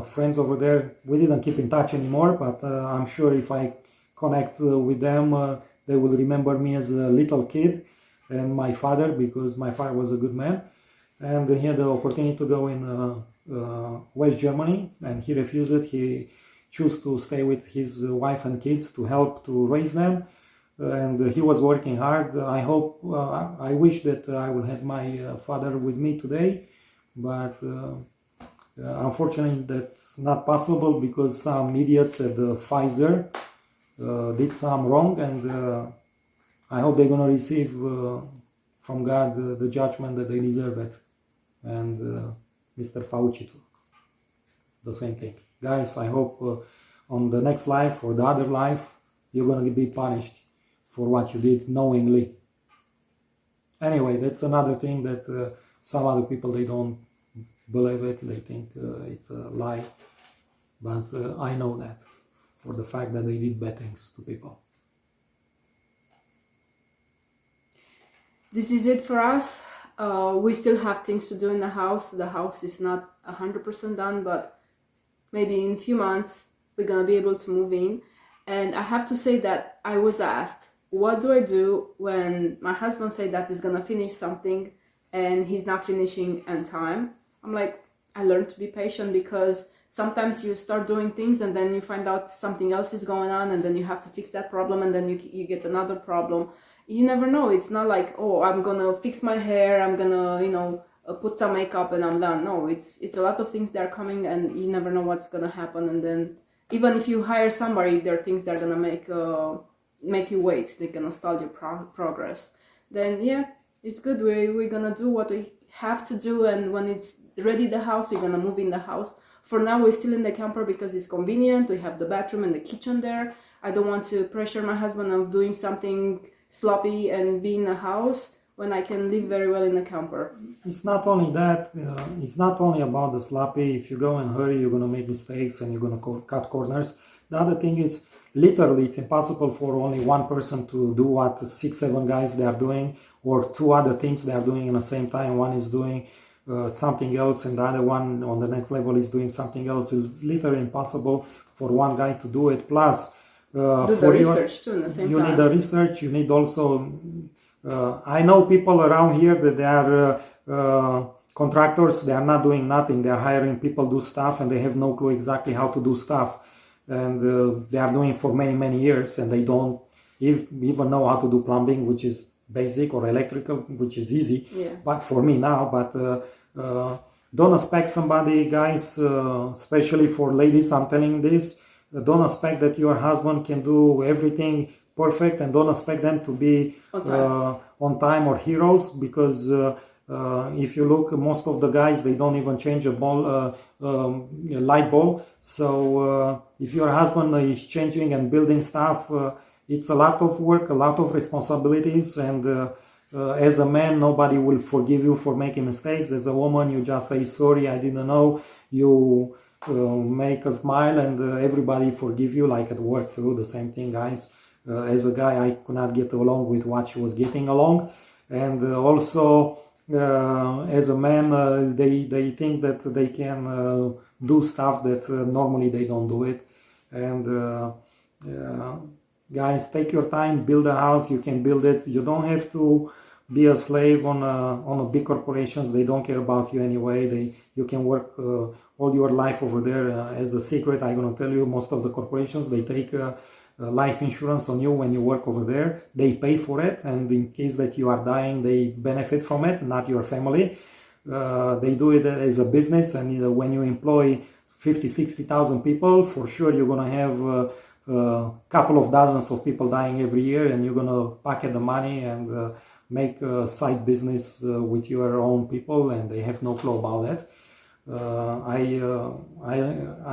friends over there. We didn't keep in touch anymore, but I'm sure if I connect with them, they will remember me as a little kid and my father, because my father was a good man. And he had the opportunity to go in West Germany, and he refused it. He chose to stay with his wife and kids to help to raise them. And he was working hard. I wish that I would have my father with me today, but unfortunately that's not possible because some idiots at Pfizer did some wrong, and I hope they're gonna receive from God the judgment that they deserve it. And Mr. Fauci too, the same thing. Guys, I hope on the next life or the other life you're gonna be punished for what you did knowingly. Anyway, that's another thing that some other people, they don't believe it. They think it's a lie, but I know that for the fact that they did bad things to people. This is it for us. We still have things to do in the house. The house is not 100% done, but maybe in a few months we're gonna be able to move in. And I have to say that I was asked, what do I do when my husband said that he's gonna finish something and he's not finishing in time? I'm like, I learned to be patient, because sometimes you start doing things and then you find out something else is going on, and then you have to fix that problem, and then you get another problem. You never know. It's not like, oh, I'm gonna fix my hair, I'm gonna put some makeup and I'm done. No, it's a lot of things that are coming, and you never know what's gonna happen. And then even if you hire somebody, there are things that are gonna make you wait. They're gonna stall your progress. Then yeah, it's good. We're gonna do what we have to do, and when it's ready, the house, we're gonna move in the house. For now, we're still in the camper because it's convenient. We have the bathroom and the kitchen there. I don't want to pressure my husband of doing something sloppy and be in a house when I can live very well in a camper. It's not only that, it's not only about the sloppy. If you go in a hurry, you're going to make mistakes and you're going to cut corners. The other thing is, literally, it's impossible for only one person to do what 6-7 guys they are doing, or 2 other things they are doing in the same time. One is doing something else and the other one on the next level is doing something else. It's literally impossible for one guy to do it. Plus, do the research too in the same time. You need the research. You need also. I know people around here that they are contractors. They are not doing nothing. They are hiring people do stuff, and they have no clue exactly how to do stuff. And they are doing for many years, and they don't even know how to do plumbing, which is basic, or electrical, which is easy. Yeah. But for me now, don't expect somebody, guys, especially for ladies. I'm telling this. Don't expect that your husband can do everything perfect, and don't expect them to be on time or heroes, because if you look, most of the guys, they don't even change a light bulb. So if your husband is changing and building stuff, it's a lot of work, a lot of responsibilities, and as a man, nobody will forgive you for making mistakes. As a woman, you just say, sorry, I didn't know. You make a smile, and everybody forgive you, like at work too, the same thing, guys. As a guy, I could not get along with what she was getting along, and also as a man, they think that they can do stuff that normally they don't do it. And guys, take your time, build a house. You can build it. You don't have to be a slave on a big corporations. They don't care about you anyway. You can work all your life over there. As a secret, I'm gonna tell you, most of the corporations, they take life insurance on you when you work over there. They pay for it, and in case that you are dying, they benefit from it, not your family. They do it as a business, and when you employ 50,000-60,000 people, for sure you're gonna have a couple of dozens of people dying every year, and you're gonna pocket the money, and make a side business with your own people, and they have no clue about it.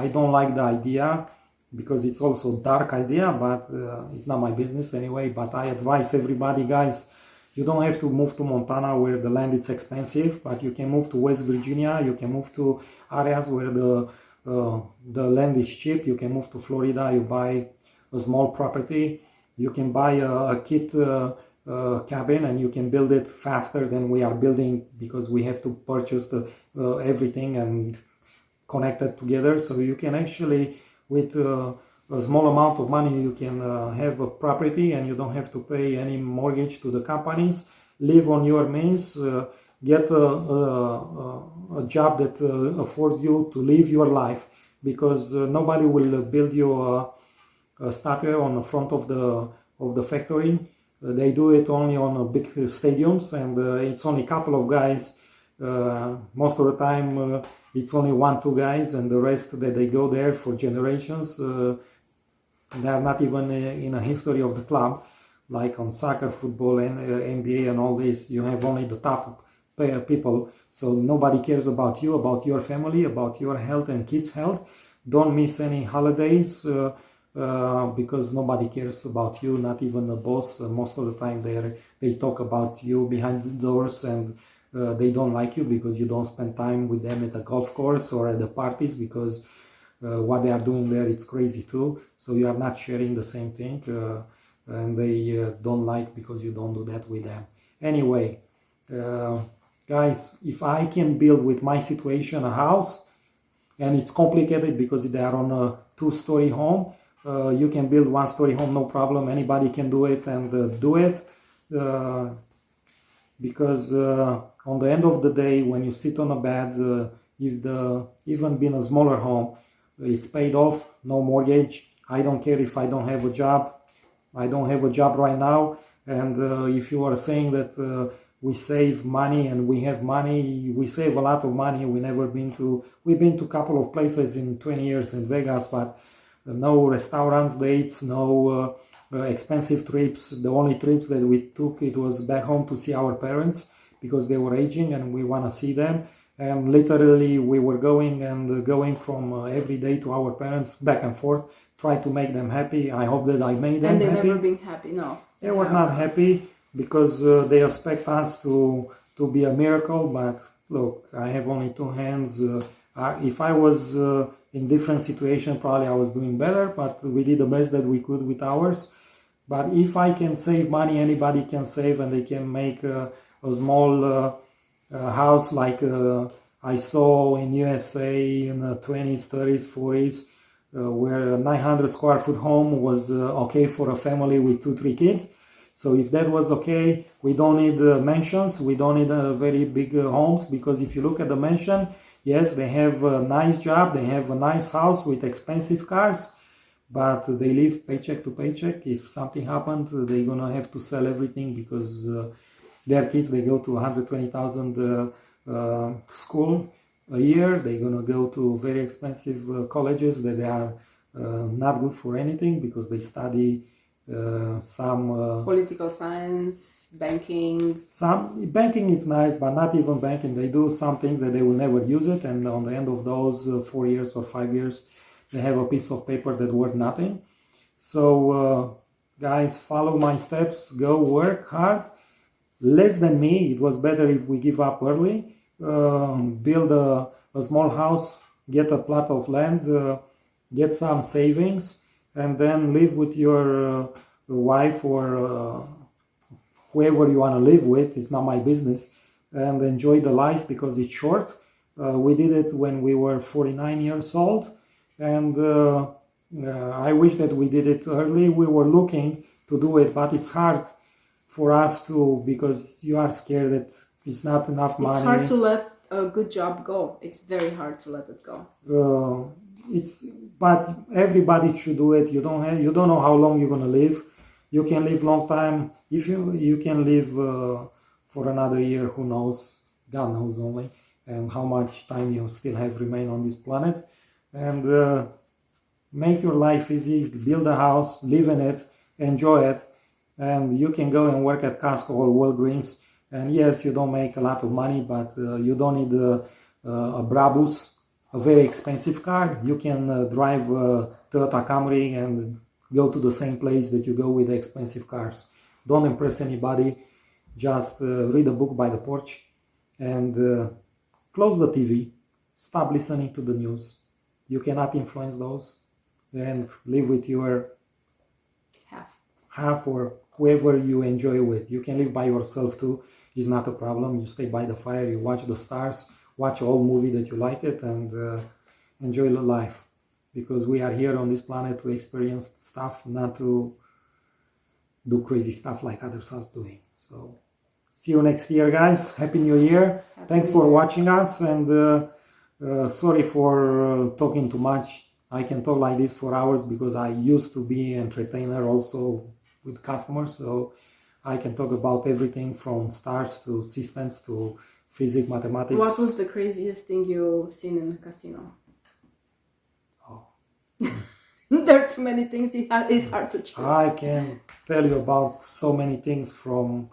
I don't like the idea because it's also a dark idea, but it's not my business anyway. But I advise everybody, guys, you don't have to move to Montana where the land is expensive, but you can move to West Virginia, you can move to areas where the land is cheap. You can move to Florida, you buy a small property, you can buy a kit cabin, and you can build it faster than we are building, because we have to purchase everything and connect it together. So you can actually, with a small amount of money, you can have a property, and you don't have to pay any mortgage to the companies. Live on your means, get a job that affords you to live your life, because nobody will build you a statue on the front of the factory. They do it only on big stadiums, and it's only a couple of guys. Most of the time, it's only 1-2 guys, and the rest that they go there for generations. They are not even in a history of the club, like on soccer, football, and NBA, and all this. You have only the top people, so nobody cares about you, about your family, about your health and kids' health. Don't miss any holidays. Because nobody cares about you, not even the boss. Most of the time they talk about you behind the doors, and they don't like you because you don't spend time with them at the golf course or at the parties, because what they are doing there, it's crazy too. So you are not sharing the same thing, and they don't like because you don't do that with them. Anyway, guys, if I can build with my situation a house, and it's complicated because they are on a 2-story home, you can build 1-story home, no problem. Anybody can do it, and do it, because on the end of the day, when you sit on a bed, even being a smaller home, it's paid off, no mortgage. I don't care if I don't have a job. I don't have a job right now, and if you are saying that we save money and we have money, we save a lot of money. We've been to a couple of places in 20 years in Vegas, but no restaurants, dates, no expensive trips. The only trips that we took, it was back home to see our parents, because they were aging and we want to see them. And literally we were going from every day to our parents, back and forth, try to make them happy. I hope that I made them happy. And they never been happy, no. They were not happy because they expect us to be a miracle. But look, I have only 2 hands. If I was in different situation, probably I was doing better, but we did the best that we could with ours. But if I can save money, anybody can save, and they can make a small house like I saw in USA in the 20s, 30s, 40s, where a 900 square foot home was okay for a family with 2-3 kids. So if that was okay, we don't need mansions, we don't need very big homes, because if you look at the mansion, yes, they have a nice job, they have a nice house with expensive cars, but they live paycheck to paycheck. If something happened, they're gonna have to sell everything, because their kids, they go to 120,000 school a year. They're gonna go to very expensive colleges that they are not good for anything, because they study some political science, banking. Some banking is nice, but not even banking. They do some things that they will never use it, and on the end of those 4 years or 5 years, they have a piece of paper that worth nothing. So guys, follow my steps, go work hard. Less than me, it was better if we give up early. Build a small house, get a plot of land, get some savings, and then live with your wife or whoever you want to live with. It's not my business, and enjoy the life, because it's short. We did it when we were 49 years old, and I wish that we did it early. We were looking to do it, but it's hard for us to, because you are scared that it's not enough money. It's hard to let a good job go. It's very hard to let it go. But everybody should do it. You don't know how long you're gonna live. You can live long time. If you can live for another year, who knows? God knows only, and how much time you still have remain on this planet. And make your life easy. Build a house, live in it, enjoy it. and you can go and work at Costco or Walgreens. And yes, you don't make a lot of money, but you don't need a Brabus, a very expensive car. You can drive a Toyota Camry and go to the same place that you go with the expensive cars. Don't impress anybody. Just read a book by the porch and close the TV. Stop listening to the news. You cannot influence those, and live with your half or whoever you enjoy with. You can live by yourself too. It's not a problem. You stay by the fire, you watch the stars, watch an old movie that you like it, and enjoy the life. Because we are here on this planet to experience stuff, not to do crazy stuff like others are doing. So see you next year, guys. Happy New Year. Thanks for watching us, and sorry for talking too much. I can talk like this for hours because I used to be an entertainer also with customers, so I can talk about everything from stars to systems to physics, mathematics. What was the craziest thing you've seen in the casino? Oh. There are too many things, it's hard to choose. I can tell you about so many things, from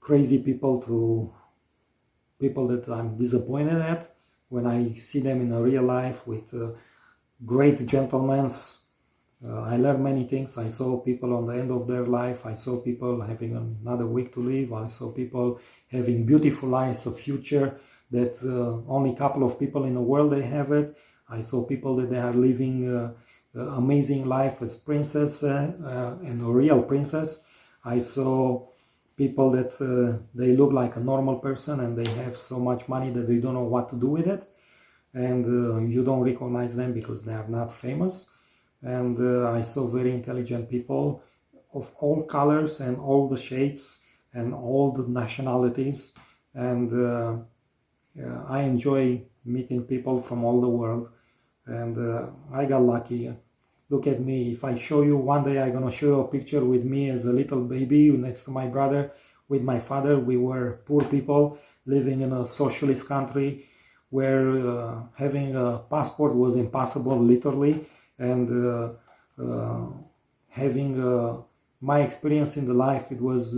crazy people to people that I'm disappointed at when I see them in a real life with great gentlemen. I learned many things. I saw people on the end of their life. I saw people having another week to live. I saw people having beautiful lives, a future that only a couple of people in the world they have it. I saw people that they are living amazing life as princess and a real princess. I saw people that they look like a normal person and they have so much money that they don't know what to do with it, and you don't recognize them because they are not famous. And I saw very intelligent people of all colors and all the shapes and all the nationalities, and I enjoy meeting people from all the world, and I got lucky. Look at me. If I show you one day, I'm gonna show you a picture with me as a little baby next to my brother with my father. We were poor people living in a socialist country where having a passport was impossible, literally. And having my experience in the life, it was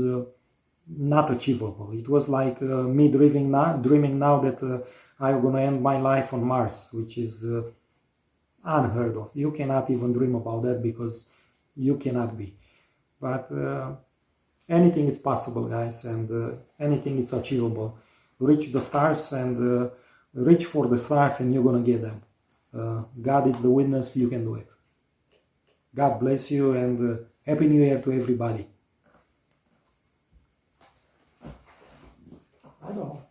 not achievable. It was like me dreaming now that I'm gonna end my life on Mars, which is unheard of. You cannot even dream about that because you cannot be. But anything is possible, guys, and anything is achievable. Reach the stars and reach for the stars, and you're gonna get them. God is the witness, you can do it. God bless you, and Happy New Year to everybody. I don't know.